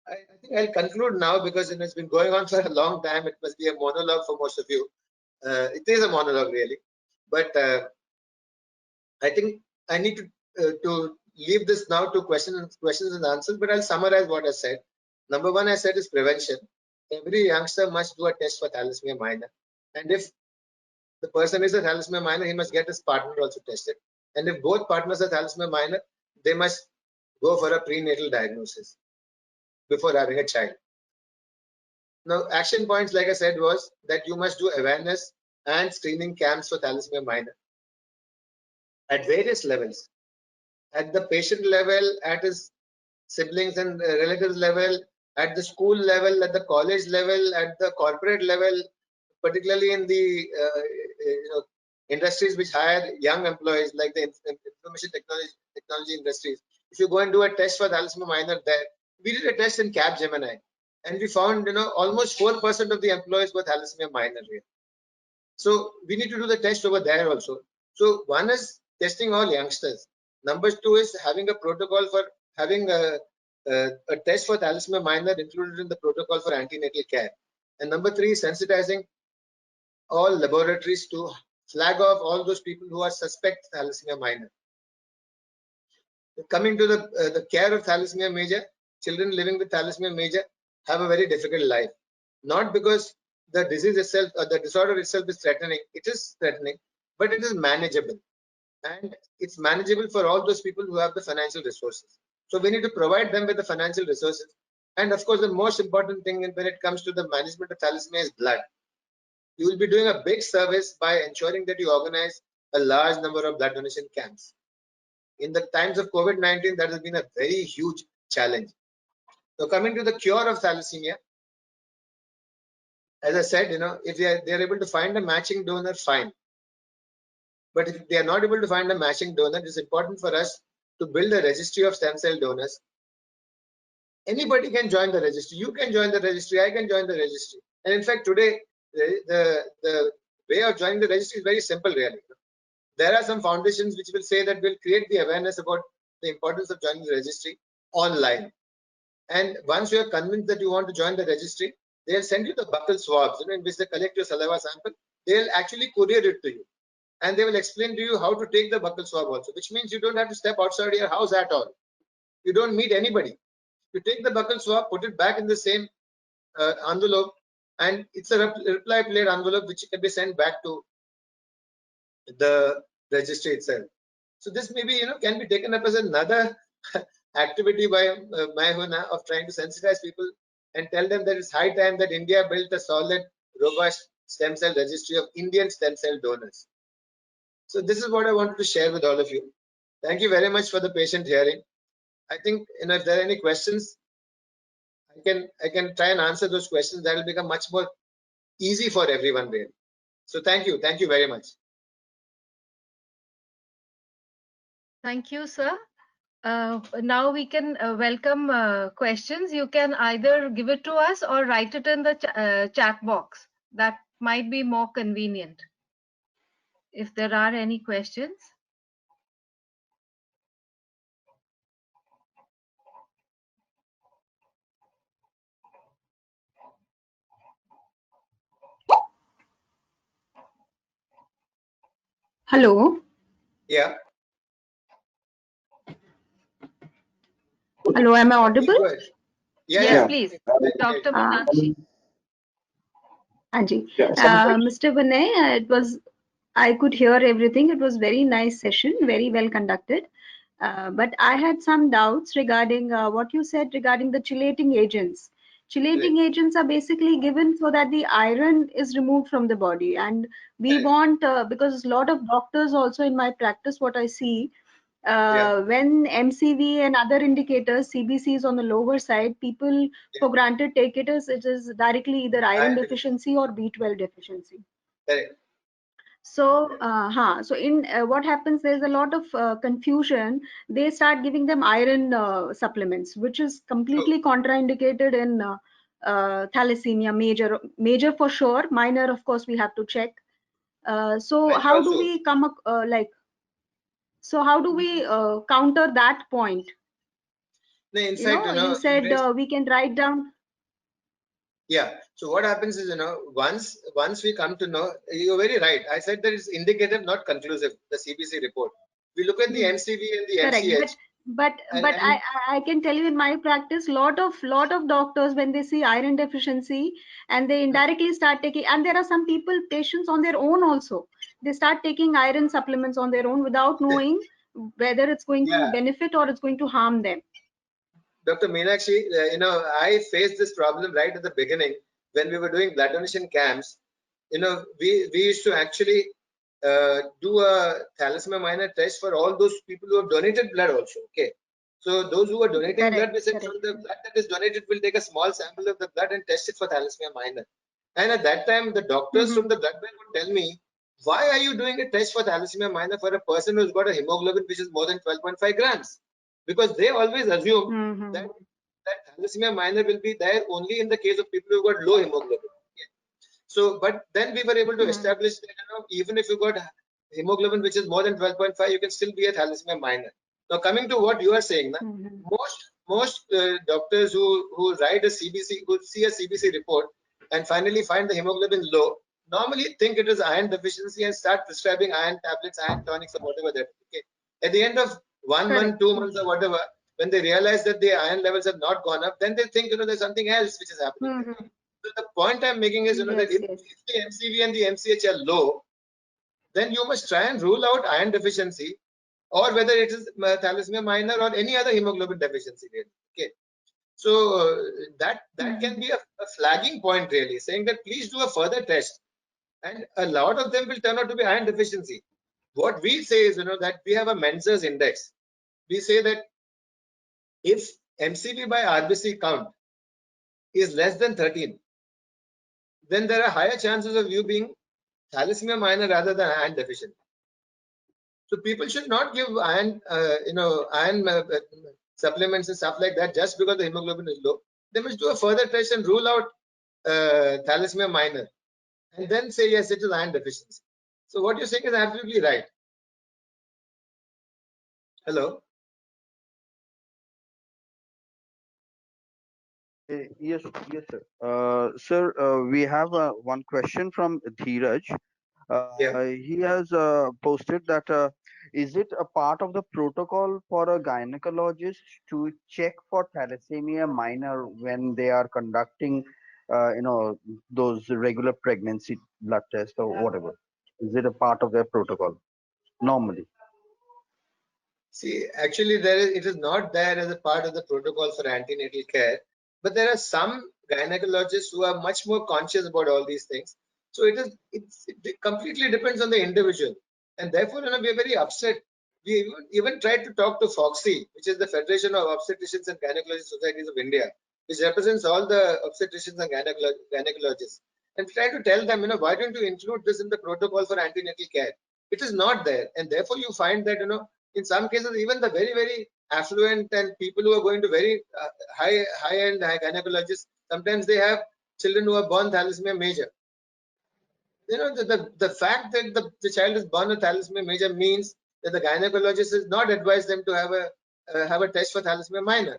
I think I'll conclude now, because it's been going on for a long time. It must be a monologue for most of you. It is a monologue really, but I think I need to leave this now to questions and answers. But I'll summarize what I said. Number one, I said, is prevention. Every youngster must do a test for thalassemia minor, and if the person is a thalassemia minor, he must get his partner also tested. And if both partners are thalassemia minor, they must go for a prenatal diagnosis before having a child. Now, action points, like I said, was that you must do awareness and screening camps for thalassemia minor at various levels, at the patient level, at his siblings and relatives level, at the school level, at the college level, at the corporate level, particularly in the industries which hire young employees like the information technology industries. If you go and do a test for thalassemia minor there, we did a test in Capgemini, and we found almost 4% of the employees were thalassemia minor here. So we need to do the test over there also. So one is testing all youngsters. Number two is having a protocol for having a test for thalassemia minor included in the protocol for antenatal care. And number three is sensitizing all laboratories to flag off all those people who are suspect thalassemia minor. Coming to the care of thalassemia major, children living with thalassemia major have a very difficult life. Not because the disease itself or the disorder itself is threatening, it is threatening, but it is manageable. And it's manageable for all those people who have the financial resources. So we need to provide them with the financial resources. And of course, the most important thing when it comes to the management of thalassemia is blood. You will be doing a big service by ensuring that you organize a large number of blood donation camps. In the times of COVID-19, that has been a very huge challenge. So coming to the cure of thalassemia, as I said, if they are able to find a matching donor, fine. But if they are not able to find a matching donor, it is important for us to build a registry of stem cell donors. Anybody can join the registry. You can join the registry. I can join the registry. And in fact, today, the way of joining the registry is very simple, really. There are some foundations which will say that we'll create the awareness about the importance of joining the registry online. And once you are convinced that you want to join the registry, they'll send you the buccal swabs, in which they collect your saliva sample. They'll actually courier it to you. And they will explain to you how to take the buccal swab also, which means you don't have to step outside your house at all. You don't meet anybody. You take the buccal swab, put it back in the same envelope, and it's a reply plate envelope which can be sent back to the registry itself. So this maybe can be taken up as another activity by Mayhuna of trying to sensitize people and tell them that it's high time that India built a solid, robust stem cell registry of Indian stem cell donors. So this is what I wanted to share with all of you. Thank you very much for the patient hearing. I think if there are any questions, I can try and answer those questions. That will become much more easy for everyone really. So thank you very much. Thank you, sir. Now we can welcome questions. You can either give it to us or write it in the chat box. That might be more convenient. If there are any questions. Hello. Yeah. Hello, am I audible? Yes, please. Dr. Meenakshi. Anji. Mr. Vinay, I could hear everything. It was very nice session, very well conducted. But I had some doubts regarding what you said regarding the chelating agents. Chelating agents are basically given so that the iron is removed from the body. And we want, because a lot of doctors also in my practice, what I see, when MCV and other indicators, CBC is on the lower side, people for granted take it as it is directly either iron deficiency or B12 deficiency. So, so in what happens, there's a lot of confusion. They start giving them iron supplements, which is completely contraindicated in thalassemia, major for sure, minor, of course, we have to check. So how do we come up, so how do we counter that point? No, in fact, you said we can write down. Yeah. So what happens is, once we come to know, you're very right. I said that it's indicative, not conclusive, the CBC report. We look at the MCV and the MCH. But I can tell you in my practice, lot of doctors, when they see iron deficiency and they indirectly start taking, and there are some people, patients on their own also, they start taking iron supplements on their own without knowing whether it's going to benefit or it's going to harm them. Dr. Meenakshi, I faced this problem right at the beginning when we were doing blood donation camps, we used to actually do a thalassemia minor test for all those people who have donated blood also. Okay. So those who are donating blood, we said from the blood that is donated, we'll take a small sample of the blood and test it for thalassemia minor. And at that time, the doctors from the blood bank would tell me, why are you doing a test for thalassemia minor for a person who's got a hemoglobin which is more than 12.5 grams? Because they always assume that thalassemia minor will be there only in the case of people who got low hemoglobin. So, but then we were able to establish that even if you got hemoglobin which is more than 12.5, you can still be a thalassemia minor. Now, coming to what you are saying, most doctors who write a CBC, who see a CBC report and finally find the hemoglobin low, normally think it is iron deficiency and start prescribing iron tablets, iron tonics, or whatever that. Okay. At the end of 1 month, 2 months, or whatever, when they realize that the iron levels have not gone up, then they think there's something else which is happening. So the point I'm making is that if the MCV and the MCH are low, then you must try and rule out iron deficiency, or whether it is thalassemia minor or any other hemoglobin deficiency. Really. Okay. So that can be a flagging point, really, saying that please do a further test, and a lot of them will turn out to be iron deficiency. What we say is that we have a Mentzer's index. We say that if MCV by RBC count is less than 13, then there are higher chances of you being thalassemia minor rather than iron deficient. So people should not give iron, iron supplements and stuff like that just because the hemoglobin is low. They must do a further test and rule out thalassemia minor, and then say yes, it is iron deficiency. So what you're saying is absolutely right. Hello. Yes, sir. Sir, we have one question from Dheeraj. He has posted that is it a part of the protocol for a gynecologist to check for thalassemia minor when they are conducting, those regular pregnancy blood tests or whatever? Is it a part of their protocol normally? See, actually, it is not there as a part of the protocol for antenatal care, but there are some gynecologists who are much more conscious about all these things. So it completely depends on the individual, and therefore, we are very upset. We even tried to talk to FOGSI, which is the Federation of Obstetricians and Gynecological Societies of India, which represents all the obstetricians and gynecologists, and tried to tell them, why don't you include this in the protocol for antenatal care? It is not there, and therefore you find that in some cases, even the very, very affluent and people who are going to very high-end gynecologists, sometimes they have children who are born thalassemia major. The fact that the child is born with thalassemia major means that the gynecologist has not advised them to have a test for thalassemia minor.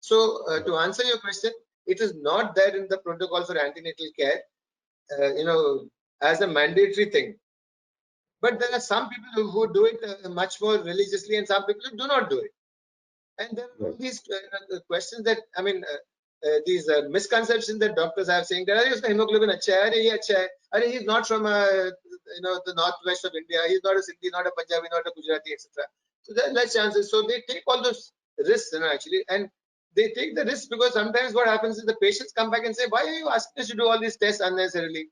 So to answer your question, it is not there in the protocol for antenatal care, as a mandatory thing. But there are some people who do it much more religiously, and some people who do not do it. And there are all these questions that, these misconceptions that doctors have, saying that hemoglobin he's not from the northwest of India, he's not a Sindhi, not a Punjabi, not a Gujarati, etc. So there are less chances. So they take all those risks, actually, and they take the risk because sometimes what happens is the patients come back and say, why are you asking us to do all these tests unnecessarily?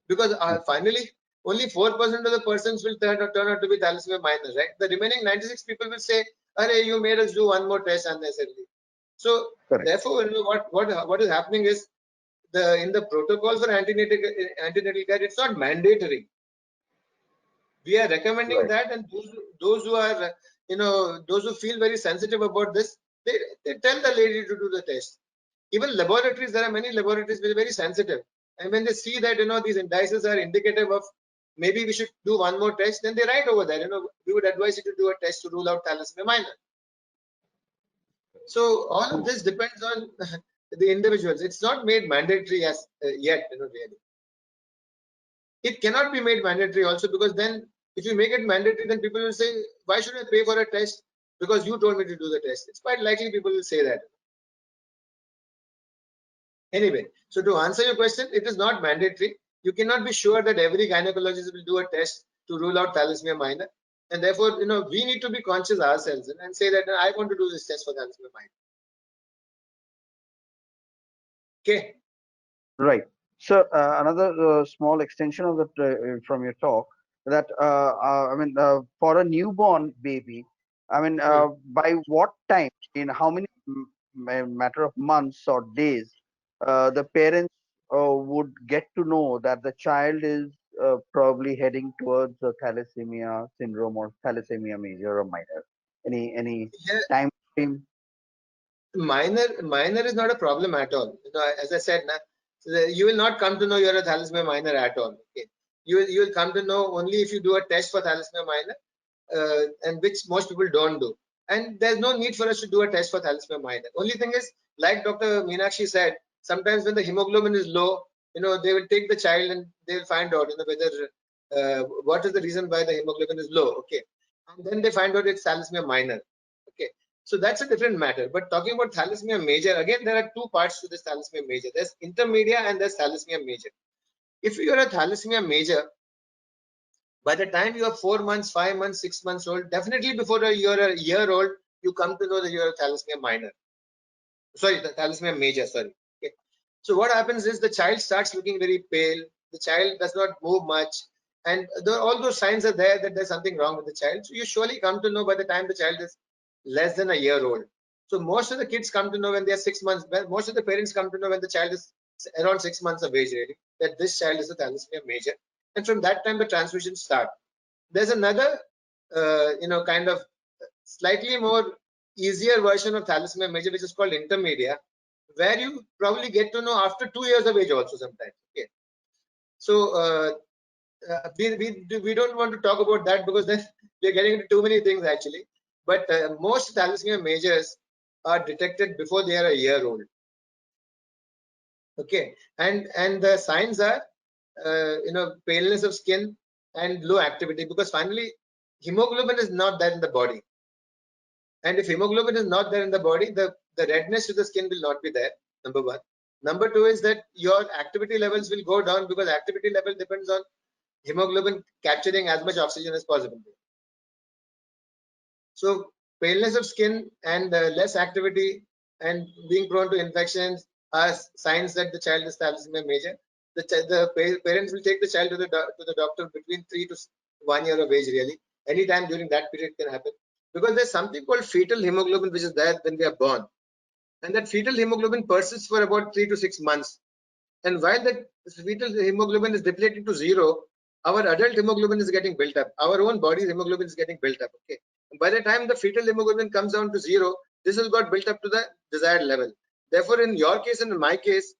Because finally, only 4% of the persons will turn out to be thalassemia minor, right? The remaining 96 people will say, "Arey, you made us do one more test unnecessarily." So therefore, what is happening is in the protocol for antenatal care, it's not mandatory. We are recommending that, and those who are those who feel very sensitive about this, they tell the lady to do the test. Even laboratories, there are many laboratories which are very sensitive. And when they see that, these indices are indicative of maybe we should do one more test, then they write over there, we would advise you to do a test to rule out thalassemia minor. So all of this depends on the individuals. It's not made mandatory as yet, really. It cannot be made mandatory also, because then if you make it mandatory, then people will say, why should I pay for a test? Because you told me to do the test. It's quite likely people will say that. Anyway, so to answer your question, it is not mandatory. You cannot be sure that every gynecologist will do a test to rule out thalassemia minor. And therefore, we need to be conscious ourselves and say that I want to do this test for thalassemia minor. Okay. Right. So another small extension of that from your talk, that I mean, for a newborn baby, I mean, by what time, in how many matter of months or days, the parents would get to know that the child is probably heading towards a thalassemia syndrome or thalassemia major or minor? Any Yeah, time frame? minor is not a problem at all. You know, as I said, you will not come to know you're a thalassemia minor at all. Okay, you will come to know only if you do a test for thalassemia minor, and which most people don't do. And there's no need for us to do a test for thalassemia minor. Only thing is, like Dr. Meenakshi said, sometimes when the hemoglobin is low, you know, they will take the child and they will find out, you know, whether what is the reason why the hemoglobin is low. Okay, and then they find out it's thalassemia minor. Okay, so that's a different matter. But talking about thalassemia major, again, there are two parts to this thalassemia major. There's intermedia and there's thalassemia major. If you are a thalassemia major, by the time you are 4 months, 5 months, 6 months old, definitely before you're a year old, you come to know that you're a thalassemia minor. Sorry, the thalassemia major, sorry. Okay. So what happens is the child starts looking very pale, the child does not move much, and all those signs are there that there's something wrong with the child. So you surely come to know by the time the child is less than a year old. So most of the kids come to know when they're 6 months, most of the parents come to know when the child is around 6 months of age, really, that this child is a thalassemia major. And from that time, the transfusions start. There's another, you know, kind of slightly more easier version of thalassemia major, which is called intermedia, where you probably get to know after 2 years of age also sometimes. Okay, so we don't want to talk about that because then we're getting into too many things actually. But most thalassemia majors are detected before they are a year old. Okay, and the signs are you know, paleness of skin and low activity, because finally hemoglobin is not there in the body. And if hemoglobin is not there in the body, the redness to the skin will not be there, number one. Number two is that your activity levels will go down, because activity level depends on hemoglobin capturing as much oxygen as possible. So paleness of skin and less activity and being prone to infections are signs that the child is thalassemia major. The parents will take the child to the doctor between 3 to 1 year of age, really. Anytime during that period can happen, because there's something called fetal hemoglobin which is there when we are born, and that fetal hemoglobin persists for about 3 to 6 months. And while that fetal hemoglobin is depleted to zero, our adult hemoglobin is getting built up. Our own body's hemoglobin is getting built up. Okay. And by the time the fetal hemoglobin comes down to zero, this has got built up to the desired level. Therefore, in your case and in my case,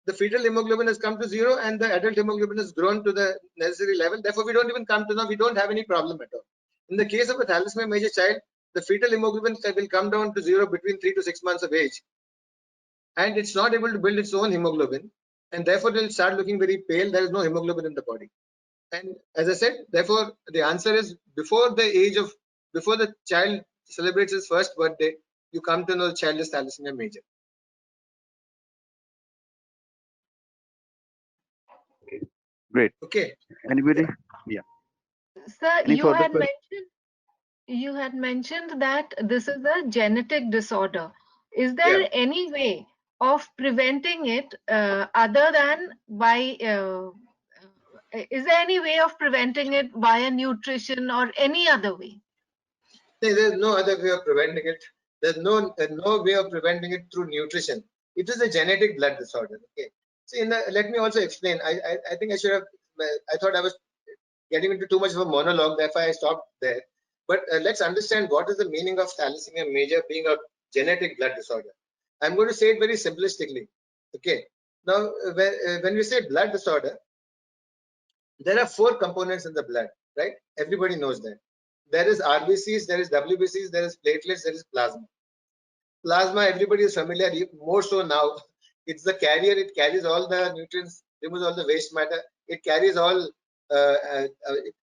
the fetal hemoglobin has come to zero and the adult hemoglobin has grown to the necessary level. Therefore, we don't even come to know, we don't have any problem at all. In the case of a thalassemia major child, the fetal hemoglobin will come down to zero between 3 to 6 months of age, and it's not able to build its own hemoglobin, and therefore it will start looking very pale. There is no hemoglobin in the body. And as I said, therefore the answer is before the child celebrates his first birthday, you come to know the child is thalassemia major. Great. Okay. Anybody? Yeah. Sir, Any further questions? you had mentioned that this is a genetic disorder. Is there Yeah. any way of preventing it other than by is there any way of preventing it via nutrition or any other way? There's no other way of preventing it. There's no way of preventing it through nutrition. It is a genetic blood disorder. Okay. See, let me also explain. I think I should have. I thought I was getting into too much of a monologue. Therefore, I stopped there. But let's understand what is the meaning of thalassemia major being a genetic blood disorder. I'm going to say it very simplistically. Okay. Now, when we say blood disorder, there are 4 components in the blood, right? Everybody knows that. There is RBCs, there is WBCs, there is platelets, there is plasma. Plasma, everybody is familiar, more so now. It's the carrier, it carries all the nutrients, removes all the waste matter, it carries all a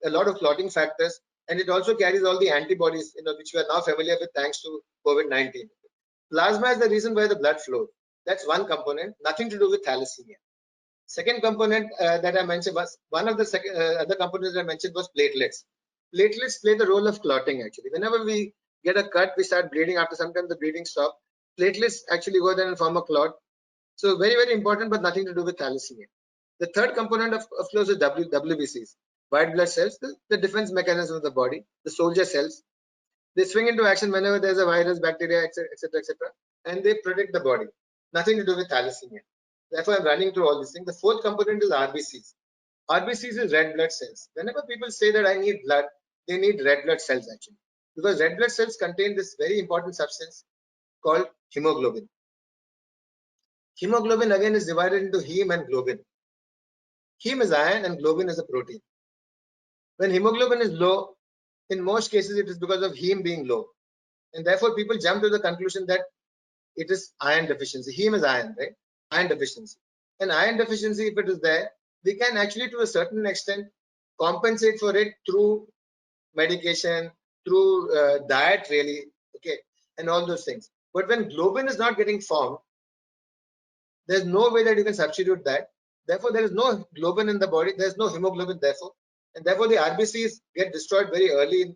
lot of clotting factors, and it also carries all the antibodies, you know, which we are now familiar with thanks to COVID-19. Plasma is the reason why the blood flows. That's one component, nothing to do with thalassemia. Second component that I mentioned was one of the other components that I mentioned was platelets. Platelets play the role of clotting actually. Whenever we get a cut, we start bleeding. After some time, the bleeding stops. Platelets actually go there and form a clot. So very, very important, but nothing to do with thalassemia. The third component of course is WBCs, white blood cells, the defense mechanism of the body, the soldier cells. They swing into action whenever there's a virus, bacteria, etc., and they protect the body. Nothing to do with thalassemia. Therefore, I'm running through all these things. The fourth component is RBCs. RBCs is red blood cells. Whenever people say that I need blood, they need red blood cells actually, because red blood cells contain this very important substance called hemoglobin. Hemoglobin again is divided into heme and globin. Heme is iron and globin is a protein. When hemoglobin is low, in most cases it is because of heme being low, and therefore people jump to the conclusion that it is iron deficiency. Heme is iron, right? Iron deficiency. And iron deficiency, if it is there, we can actually to a certain extent compensate for it through medication, through diet really, okay, and all those things. But when globin is not getting formed, there's no way that you can substitute that. Therefore, there is no globin in the body. There's no hemoglobin, therefore, and therefore the RBCs get destroyed very early,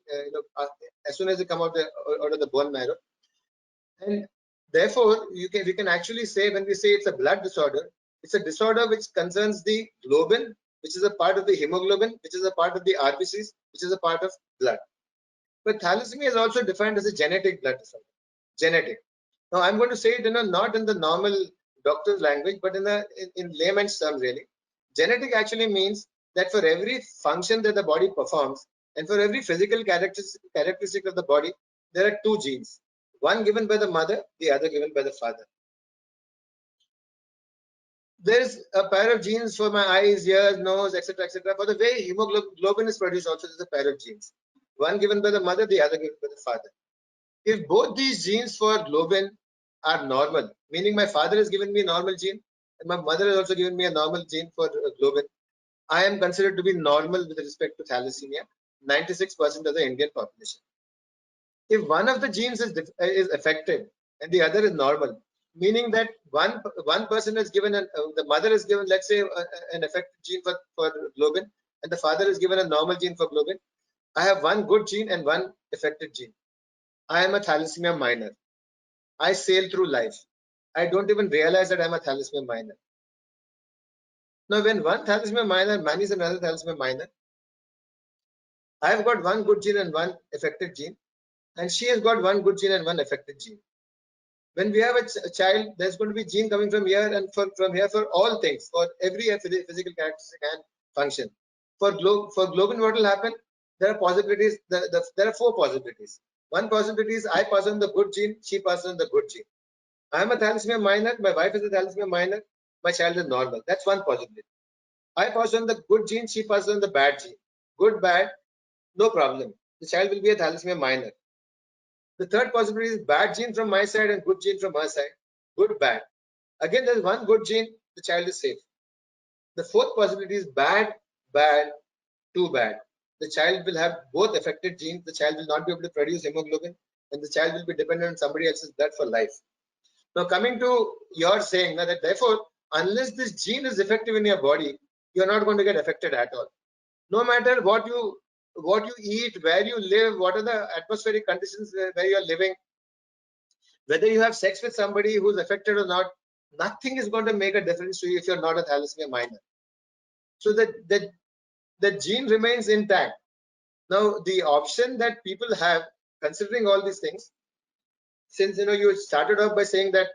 as soon as they come out of the bone marrow. And therefore, we can actually say, when we say it's a blood disorder, it's a disorder which concerns the globin, which is a part of the hemoglobin, which is a part of the RBCs, which is a part of blood. But thalassemia is also defined as a genetic blood disorder. Genetic. Now, I'm going to say it not in the normal doctor's language, but in layman's terms really. Genetic actually means that for every function that the body performs and for every physical characteristic of the body, there are two genes. One given by the mother, the other given by the father. There's a pair of genes for my eyes, ears, nose, etc., etc. For the way hemoglobin is produced, also there's a pair of genes. One given by the mother, the other given by the father. If both these genes for globin are normal, meaning my father has given me a normal gene and my mother has also given me a normal gene for globin, I am considered to be normal with respect to thalassemia, 96% of the Indian population. If one of the genes is affected and the other is normal, meaning that one person is given, the mother is given, let's say, an affected gene for globin, and the father is given a normal gene for globin, I have one good gene and one affected gene. I am a thalassemia minor. I sail through life. I don't even realize that I'm a thalassemia minor. Now, when one thalassemia minor marries another thalassemia minor, I have got one good gene and one affected gene, and she has got one good gene and one affected gene. When we have a child, there's going to be gene coming from here and from here for all things, for every physical characteristic and function. For globin, what will happen? There are possibilities. There are four possibilities. One possibility is I pass on the good gene, she passes on the good gene. I am a thalassemia minor, my wife is a thalassemia minor, my child is normal. That's one possibility. I pass on the good gene, she passes on the bad gene. Good, bad, no problem. The child will be a thalassemia minor. The third possibility is bad gene from my side and good gene from her side. Good, bad. Again, there's one good gene, the child is safe. The fourth possibility is bad, bad, too bad. The child will have both affected genes. The child will not be able to produce hemoglobin, and the child will be dependent on somebody else's blood for life. Now, coming to your saying that therefore, unless this gene is effective in your body, you're not going to get affected at all. No matter what you eat, where you live, what are the atmospheric conditions where you're living, whether you have sex with somebody who's affected or not, nothing is going to make a difference to you if you're not a thalassemia minor. So the gene remains intact. Now, the option that people have, considering all these things, since you started off by saying that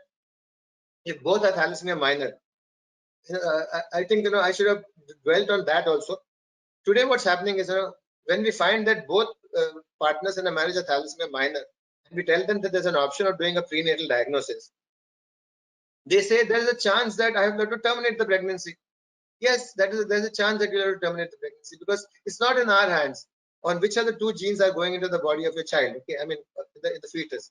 if both are thalassemia minor, I think I should have dwelt on that also. Today, what's happening is when we find that both partners in a marriage are thalassemia minor, and we tell them that there's an option of doing a prenatal diagnosis, they say there's a chance that I have to terminate the pregnancy. Yes, there's a chance that you have to terminate the pregnancy because it's not in our hands on which of the two genes are going into the body of your child. Okay, I mean the fetus.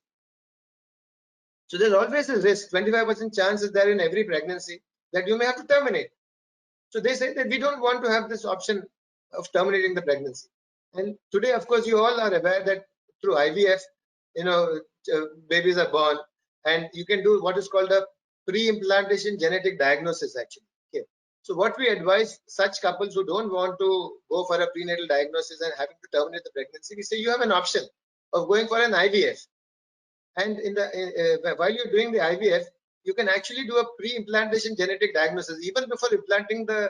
So there's always a risk. 25% chance is there in every pregnancy that you may have to terminate. So they say that we don't want to have this option of terminating the pregnancy. And today, of course, you all are aware that through IVF, babies are born, and you can do what is called a pre-implantation genetic diagnosis actually. Okay. So what we advise such couples who don't want to go for a prenatal diagnosis and having to terminate the pregnancy, we say you have an option of going for an IVF. And while you're doing the IVF, you can actually do a pre-implantation genetic diagnosis even before implanting the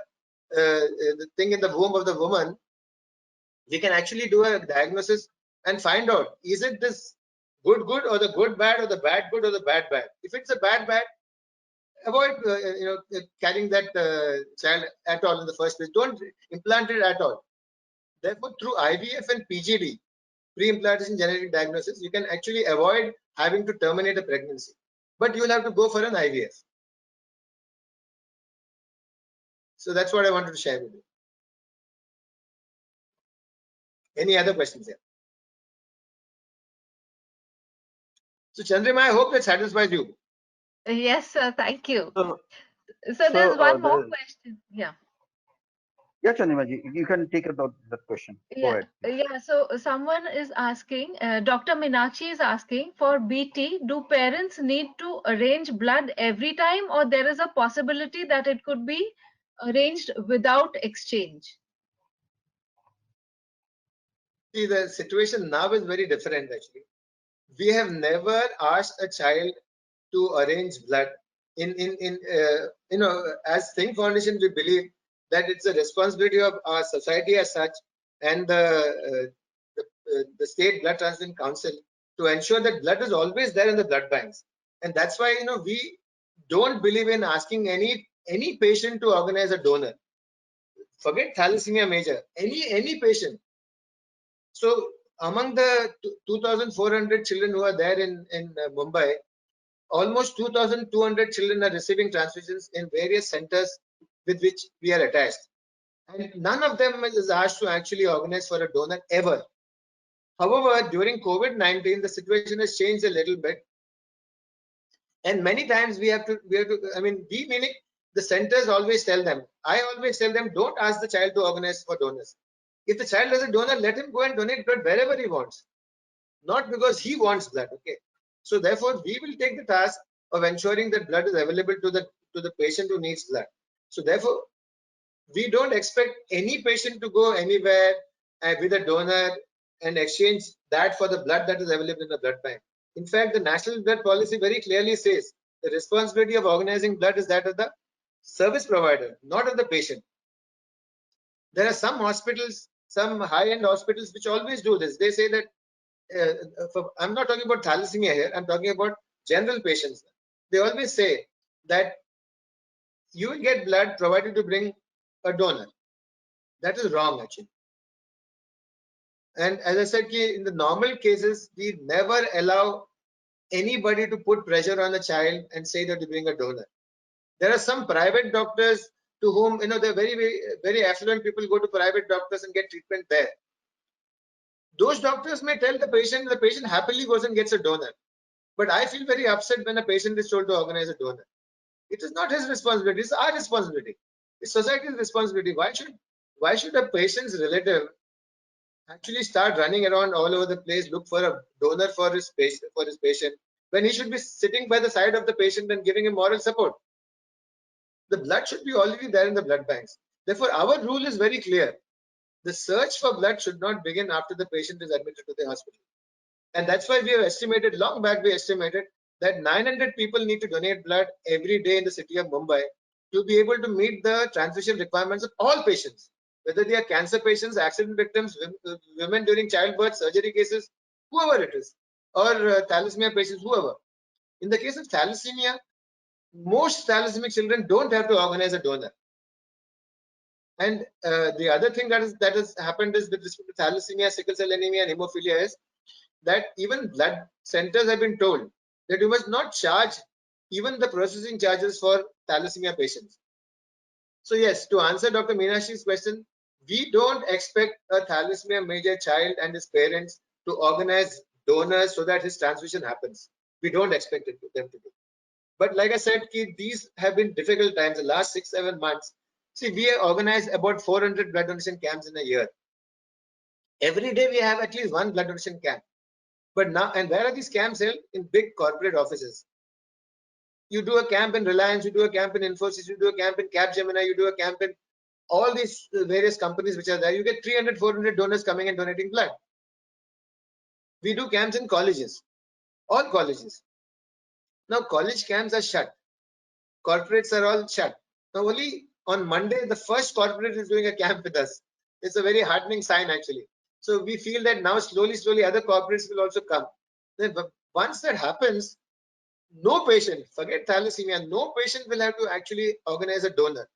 thing in the womb of the woman. We can actually do a diagnosis and find out, is it this good or the good bad or the bad good or the bad bad. If it's a bad bad, avoid carrying that child at all in the first place. Don't implant it at all. Therefore, through IVF and PGD, pre-implantation genetic diagnosis, you can actually avoid having to terminate a pregnancy. But you will have to go for an IVF. So that's what I wanted to share with you. Any other questions here? So Chandrima, I hope that satisfies you. Yes, sir. Thank you. So, So there's one more the- question. Yeah. yeah, Chandrima ji, you can take about that question. Go Yeah, ahead. yeah. So someone is asking, Dr. Meenakshi is asking, for BT, do parents need to arrange blood every time, or there is a possibility that it could be arranged without exchange? See, the situation now is very different actually. We have never asked a child to arrange blood. As Think Foundation, we believe that it's a responsibility of our society as such and the State Blood Transfusion Council to ensure that blood is always there in the blood banks. And that's why we don't believe in asking any patient to organize a donor. Forget thalassemia major, any patient. So among the 2,400 children who are there in Mumbai, almost 2,200 children are receiving transfusions in various centers with which we are attached. And none of them is asked to actually organize for a donor ever. However, during COVID-19, the situation has changed a little bit. And many times we have to, we meaning the centers always tell them, I always tell them, don't ask the child to organize for donors. If the child is a donor, let him go and donate blood wherever he wants, not because he wants blood. Okay. So therefore, we will take the task of ensuring that blood is available to the patient who needs blood. So therefore, we don't expect any patient to go anywhere with a donor and exchange that for the blood that is available in the blood bank. In fact, the National Blood Policy very clearly says the responsibility of organizing blood is that of the service provider, not of the patient. There are some hospitals, some high-end hospitals, which always do this. They say that I'm not talking about thalassemia here, I'm talking about general patients. They always say that you will get blood provided to bring a donor. That is wrong actually. And as I said, in the normal cases, we never allow anybody to put pressure on a child and say that you bring a donor. There are some private doctors to whom, they're very affluent people go to private doctors and get treatment there. Those doctors may tell the patient happily goes and gets a donor. But I feel very upset when a patient is told to organize a donor. It is not his responsibility, it's our responsibility. It's society's responsibility. Why should a patient's relative actually start running around all over the place, look for a donor for his patient, when he should be sitting by the side of the patient and giving him moral support? The blood should be already there in the blood banks. Therefore, our rule is very clear. The search for blood should not begin after the patient is admitted to the hospital. And that's why we have estimated, long back we estimated, that 900 people need to donate blood every day in the city of Mumbai to be able to meet the transfusion requirements of all patients, whether they are cancer patients, accident victims, women during childbirth, surgery cases, whoever it is, or thalassemia patients, whoever. In the case of thalassemia, most thalassemic children don't have to organize a donor. And the other thing that has happened is with respect to thalassemia, sickle cell anemia, and hemophilia is that even blood centers have been told that you must not charge even the processing charges for thalassemia patients. So yes, to answer Dr. Meenakshi's question, we don't expect a thalassemia major child and his parents to organize donors so that his transfusion happens. We don't expect them to do. But like I said, these have been difficult times. The last 6-7 months. See, we have organized about 400 blood donation camps in a year. Every day we have at least one blood donation camp. But now, and where are these camps held? In big corporate offices. You do a camp in Reliance, you do a camp in Infosys, you do a camp in Capgemini, you do a camp in all these various companies which are there. You get 300, 400 donors coming and donating blood. We do camps in colleges, all colleges. Now college camps are shut. corporates are all shut. Now only on Monday, the first corporate is doing a camp with us. It's a very heartening sign actually. So we feel that now slowly other corporates will also come. Then once that happens, no patient, forget thalassemia, no patient will have to actually organize a donor.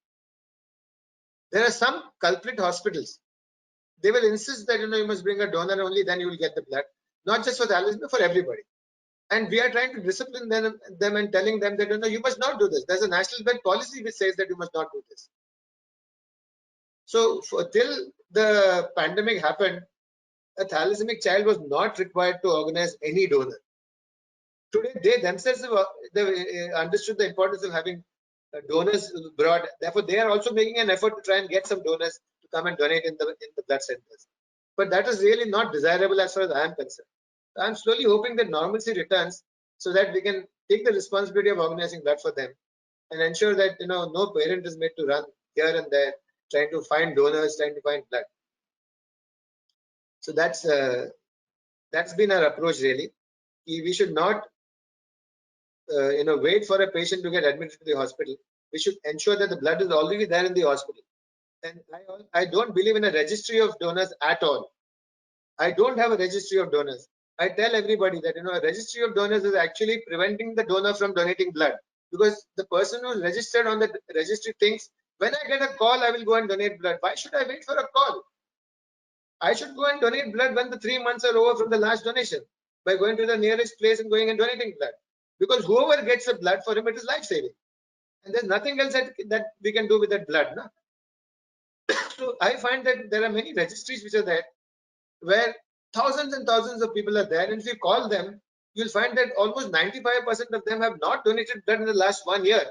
There are some culprit hospitals. They will insist that you must bring a donor only, then you will get the blood. Not just for thalassemia, for everybody. And we are trying to discipline them and telling them that you must not do this. There's a national blood policy which says that you must not do this. So till the pandemic happened, a thalassemia child was not required to organize any donor. Today, they themselves have understood the importance of having donors brought. Therefore, they are also making an effort to try and get some donors to come and donate in the blood centers. But that is really not desirable as far as I am concerned. I'm slowly hoping that normalcy returns so that we can take the responsibility of organizing blood for them and ensure that no parent is made to run here and there trying to find donors, trying to find blood. So that's been our approach really. We should not wait for a patient to get admitted to the hospital. We should ensure that the blood is already there in the hospital. And I don't believe in a registry of donors at all. I don't have a registry of donors. I tell everybody that a registry of donors is actually preventing the donor from donating blood, because the person who is registered on the registry thinks, when I get a call, I will go and donate blood. Why should I wait for a call? I should go and donate blood when the 3 months are over from the last donation, by going to the nearest place and going and donating blood. Because whoever gets the blood, for him it is life-saving. And there's nothing else that we can do with that blood. No? So I find that there are many registries which are there, where thousands and thousands of people are there. And if you call them, you'll find that almost 95% of them have not donated blood in the last 1 year.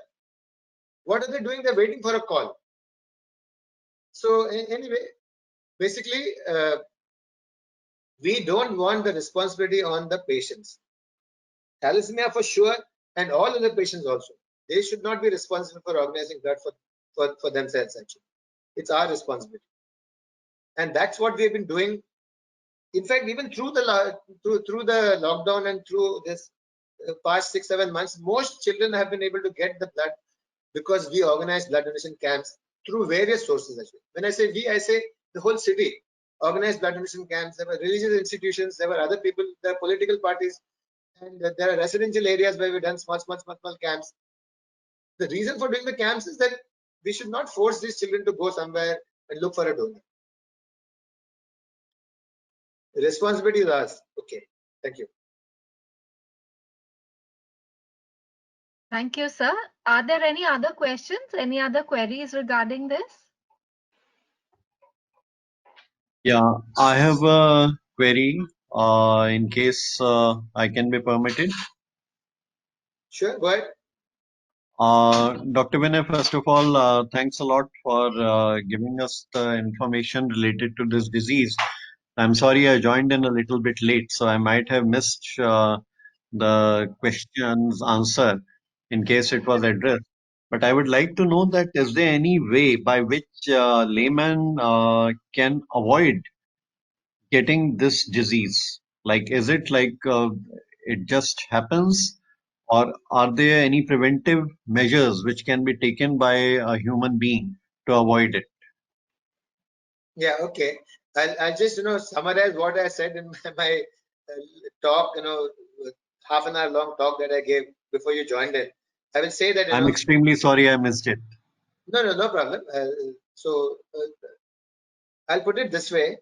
What are they doing? They're waiting for a call. So anyway, basically, we don't want the responsibility on the patients. Thalassemia for sure, and all other patients also. They should not be responsible for organizing blood for themselves actually. It's our responsibility. And that's what we have been doing. In fact, even through the lockdown and through this past 6-7 months, most children have been able to get the blood because we organize blood donation camps through various sources actually. When I say we, I say the whole city organized blood donation camps. There were religious institutions, there were other people, there are political parties, and there are residential areas where we've done small camps. The reason for doing the camps is that we should not force these children to go somewhere and look for a donor. The responsibility is ours. Okay, thank you. Thank you, sir. Are there any other questions, any other queries regarding this? Yeah, I have a query in case I can be permitted. Sure, go ahead. Dr. Vinay, first of all, thanks a lot for giving us the information related to this disease. I'm sorry I joined in a little bit late, so I might have missed the question's answer in case it was addressed. But I would like to know that is there any way by which layman can avoid getting this disease? Like, is it like it just happens, or are there any preventive measures which can be taken by a human being to avoid it? Yeah, okay. I'll just summarize what I said in my talk, half an hour long talk that I gave before you joined in. I will say that I'm extremely sorry I missed it. No problem. I'll put it this way.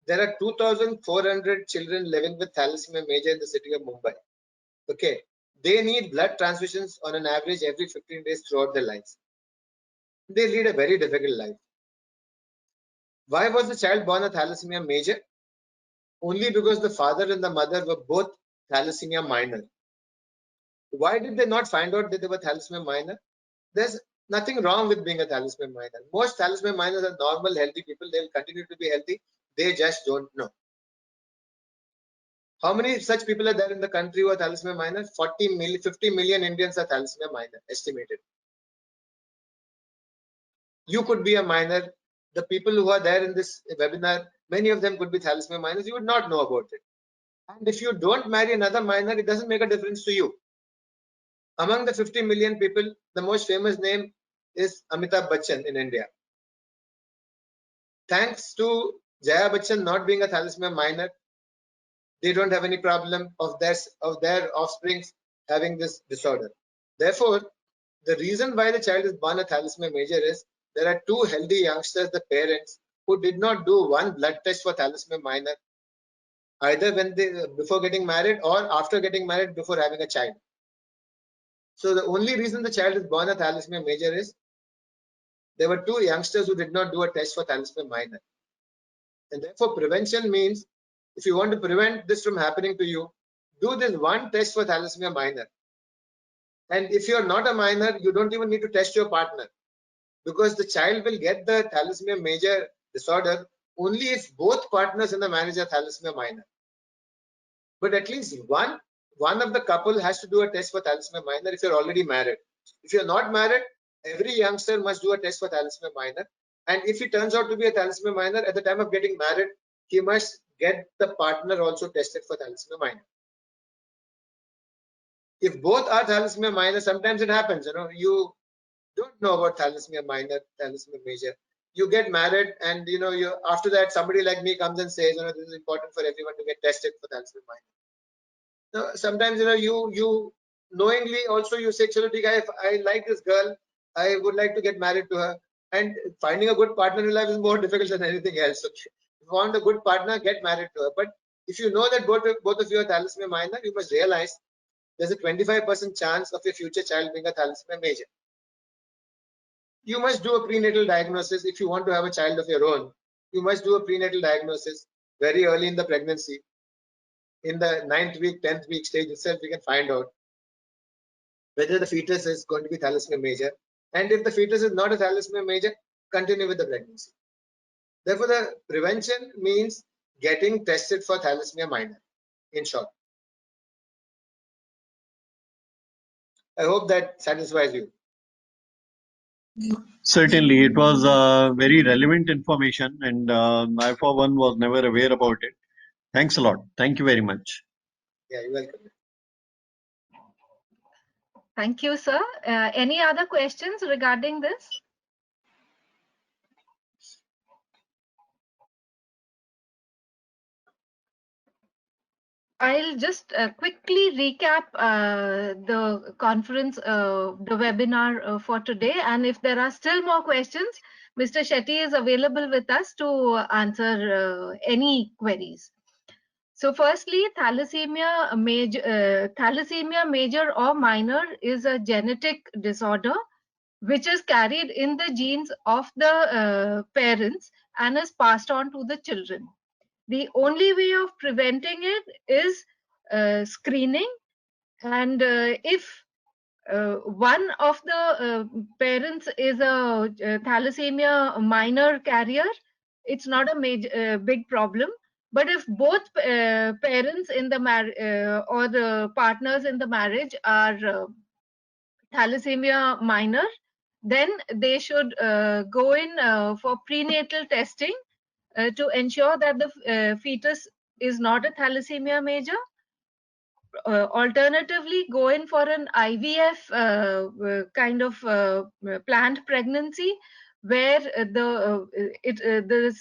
There are 2,400 children living with thalassemia major in the city of Mumbai. Okay, they need blood transfusions on an average every 15 days throughout their lives. They lead a very difficult life. Why was the child born a thalassemia major? Only because the father and the mother were both thalassemia minor. Why did they not find out that they were thalassemia minor? There's nothing wrong with being a thalassemia minor. Most thalassemia minors are normal, healthy people. They will continue to be healthy. They just don't know. How many such people are there in the country who are thalassemia minor? 50 million Indians are thalassemia minor, estimated. You could be a minor. The people who are there in this webinar, many of them could be thalassemia minors. You would not know about it. And if you don't marry another minor, it doesn't make a difference to you. Among the 50 million people, the most famous name is Amitabh Bachchan in India. Thanks to Jaya Bachchan not being a thalassemia minor, they don't have any problem of their offspring having this disorder. Therefore, the reason why the child is born a thalassemia major is there are two healthy youngsters, the parents, who did not do one blood test for thalassemia minor, either when they before getting married or after getting married before having a child. So the only reason the child is born a thalassemia major is there were two youngsters who did not do a test for thalassemia minor. And therefore, prevention means if you want to prevent this from happening to you, do this one test for thalassemia minor. And if you're not a minor, you don't even need to test your partner, because the child will get the thalassemia major disorder only if both partners in the marriage are thalassemia minor. But at least one of the couple has to do a test for thalassemia minor if you're already married. If you're not married, every youngster must do a test for thalassemia minor. And if he turns out to be a thalassemia minor, at the time of getting married, he must get the partner also tested for thalassemia minor. If both are thalassemia minor, sometimes it happens, you don't know about thalassemia minor, thalassemia major. You get married, and you after that somebody like me comes and says, this is important for everyone to get tested for thalassemia minor. Now, sometimes you knowingly also you say, "Chalo, if I like this girl, I would like to get married to her." And finding a good partner in life is more difficult than anything else. Okay? If you want a good partner, get married to her. But if you know that both of you are thalassemia minor, you must realize there's a 25% chance of your future child being a thalassemia major. You must do a prenatal diagnosis if you want to have a child of your own. You must do a prenatal diagnosis very early in the pregnancy. In the 9th week, 10th week stage itself, we can find out whether the fetus is going to be thalassemia major. And if the fetus is not a thalassemia major, continue with the pregnancy. Therefore, the prevention means getting tested for thalassemia minor, in short. I hope that satisfies you. Certainly, it was very relevant information, and I, for one, was never aware about it. Thanks a lot. Thank you very much. Yeah, you're welcome. Thank you, sir. Any other questions regarding this? I'll just quickly recap the conference, the webinar for today. And if there are still more questions, Mr. Shetty is available with us to answer any queries. So firstly, thalassemia major or minor is a genetic disorder which is carried in the genes of the parents and is passed on to the children. The only way of preventing it is screening, and if one of the parents is a thalassemia minor carrier, it's not a major big problem. But if both parents in the or the partners in the marriage are thalassemia minor, then they should go in for prenatal testing to ensure that the fetus is not a thalassemia major. Alternatively, go in for an IVF kind of planned pregnancy, where the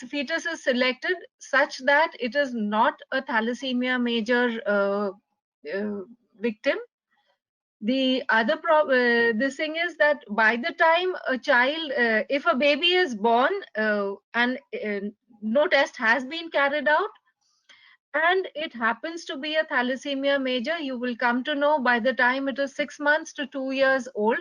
fetus is selected such that it is not a thalassemia major victim. The other this thing is that by the time a child, if a baby is born and no test has been carried out, and it happens to be a thalassemia major, you will come to know by the time it is 6 months to 2 years old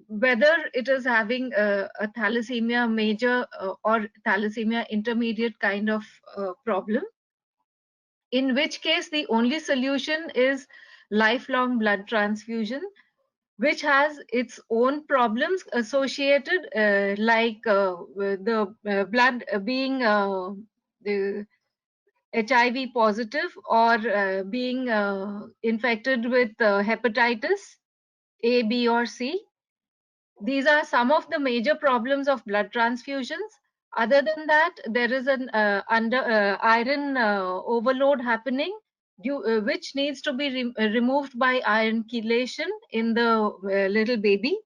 whether it is having a thalassemia major or thalassemia intermediate kind of problem, in which case the only solution is lifelong blood transfusion, which has its own problems associated, like the blood being the HIV positive, or being infected with hepatitis A, B, or C. These are some of the major problems of blood transfusions. Other than that, there is an iron overload happening, which needs to be removed by iron chelation in the little baby.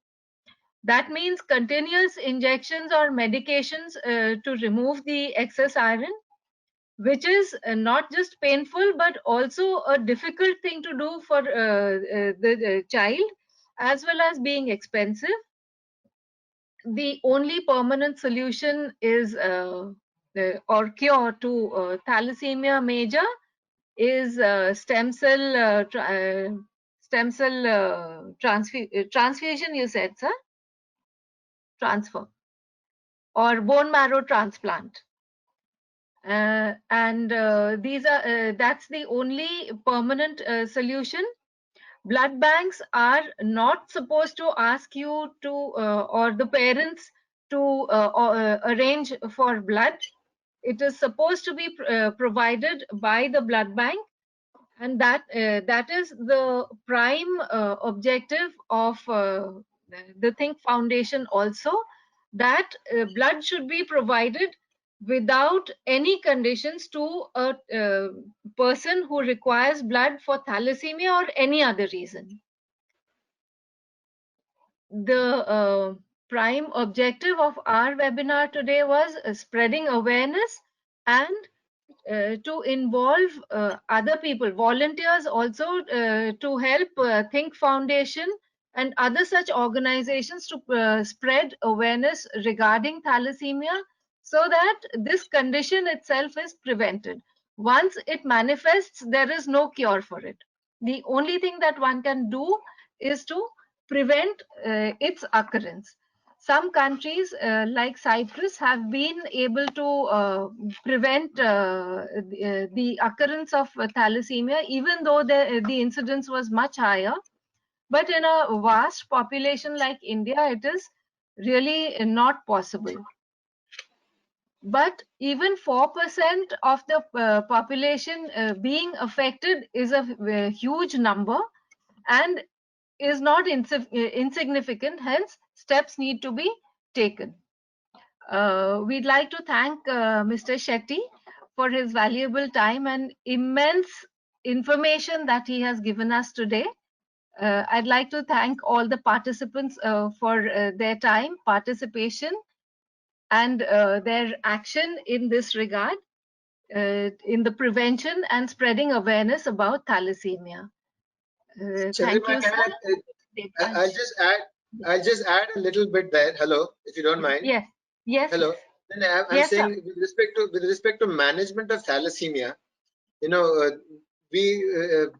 That means continuous injections or medications to remove the excess iron, which is not just painful but also a difficult thing to do for the child, as well as being expensive. The only permanent solution is or cure to thalassemia major is stem cell transfusion, you said, sir? Transfer or bone marrow transplant. And these are that's the only permanent solution. Blood banks are not supposed to ask you to or the parents to arrange for blood. It is supposed to be provided by the blood bank, and that is the prime objective of the Think Foundation also, that blood should be provided without any conditions to a person who requires blood for thalassemia or any other reason. The prime objective of our webinar today was spreading awareness and to involve other people, volunteers also, to help Think Foundation and other such organizations to spread awareness regarding thalassemia, so that this condition itself is prevented. Once it manifests, there is no cure for it. The only thing that one can do is to prevent its occurrence. Some countries like Cyprus have been able to prevent the occurrence of thalassemia, even though the incidence was much higher. But in a vast population like India, it is really not possible. But even 4% of the population being affected is a huge number and is not insignificant. Hence, steps need to be taken. We'd like to thank Mr. Shetty for his valuable time and immense information that he has given us today. I'd like to thank all the participants for their time, participation, and their action in this regard, in the prevention and spreading awareness about thalassemia. Thank you, sir. I'll just add a little bit there. Hello, if you don't mind. Yes. Yes. Hello. Then I'm Yes, saying sir. with respect to management of thalassemia,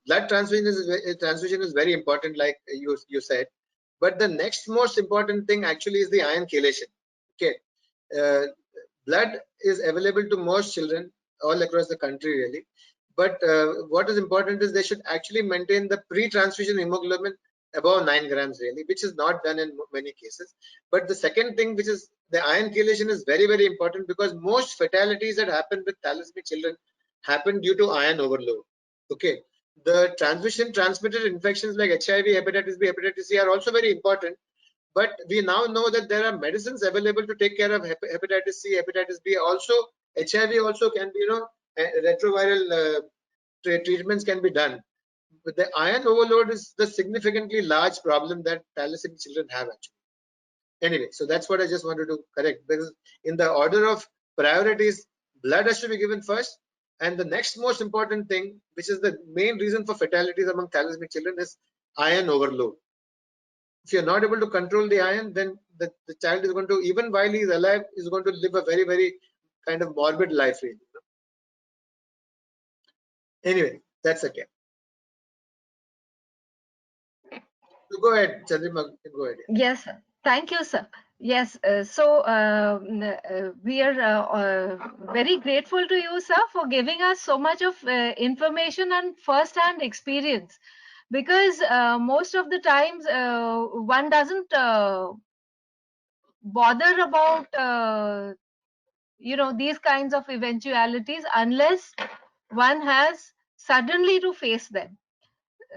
blood transfusion is very important, like you said. But the next most important thing actually is the iron chelation. Okay, blood is available to most children all across the country, really. But what is important is they should actually maintain the pre-transfusion hemoglobin above 9 grams, really, which is not done in many cases. But the second thing, which is the iron chelation, is very, very important, because most fatalities that happen with thalassemia children happen due to iron overload. Okay, the transmission transmitted infections like HIV, hepatitis B, hepatitis C are also very important. But we now know that there are medicines available to take care of hepatitis C, hepatitis B. Also, HIV also can be, retroviral treatments can be done. But the iron overload is the significantly large problem that thalassemia children have actually. Anyway, so that's what I just wanted to correct, because in the order of priorities, blood has to be given first, and the next most important thing, which is the main reason for fatalities among thalassemia children, is iron overload. If you're not able to control the iron, then the child is going to, even while he's alive, is going to live a very, very kind of morbid life, really. Anyway, that's okay. So go ahead, Chandrima, go ahead. Yes, sir. Thank you, sir. Yes, we are very grateful to you, sir, for giving us so much of information and first-hand experience, because most of the times one doesn't bother about these kinds of eventualities unless one has suddenly to face them.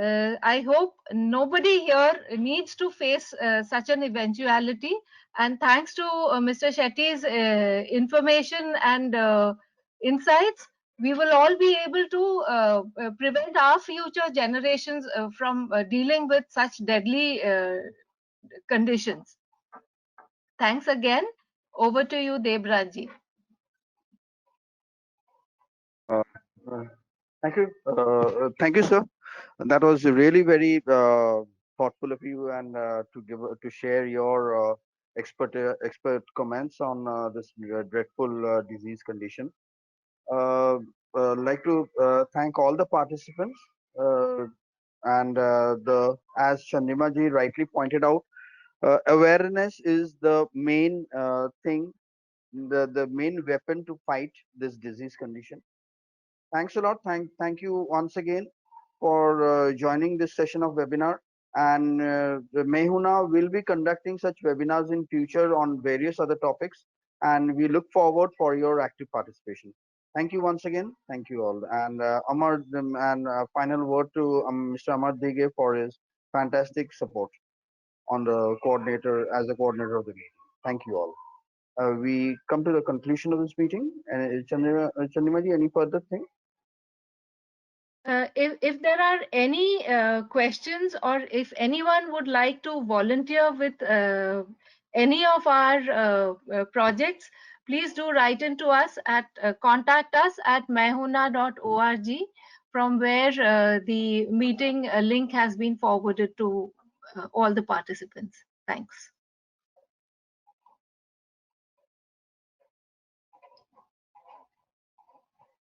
I hope nobody here needs to face such an eventuality. And thanks to Mr. Shetty's information and insights, we will all be able to prevent our future generations from dealing with such deadly conditions. Thanks again. Over to you, Debrajji. Uh, thank you, sir. That was really very thoughtful of you, and to share your expert comments on this dreadful disease condition. Like to thank all the participants, and as Chandrima ji rightly pointed out, awareness is the main thing, the main weapon to fight this disease condition. Thanks a lot. Thank you once again for joining this session of webinar. And Mehuna will be conducting such webinars in future on various other topics, and we look forward for your active participation. Thank you once again. Thank you all. And Amar, and final word to Mr. Amar Dige for his fantastic support on the coordinator, as a coordinator of the meeting. Thank you all. We come to the conclusion of this meeting. And Chandrima ji, any further thing? If there are any questions, or if anyone would like to volunteer with any of our projects, please do write into us at contact us at mehuna.org, from where the meeting link has been forwarded to all the participants. Thanks.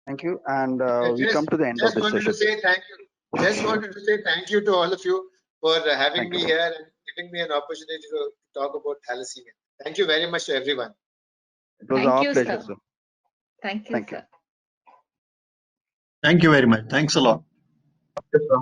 Thank you, and we come to the end of this session. Just wanted to say thank you to all of you for having me here and giving me an opportunity to talk about thalassemia. Thank you very much to everyone. It was our pleasure, sir. Thank you, sir. Thank you very much. Thanks a lot. Yes, sir.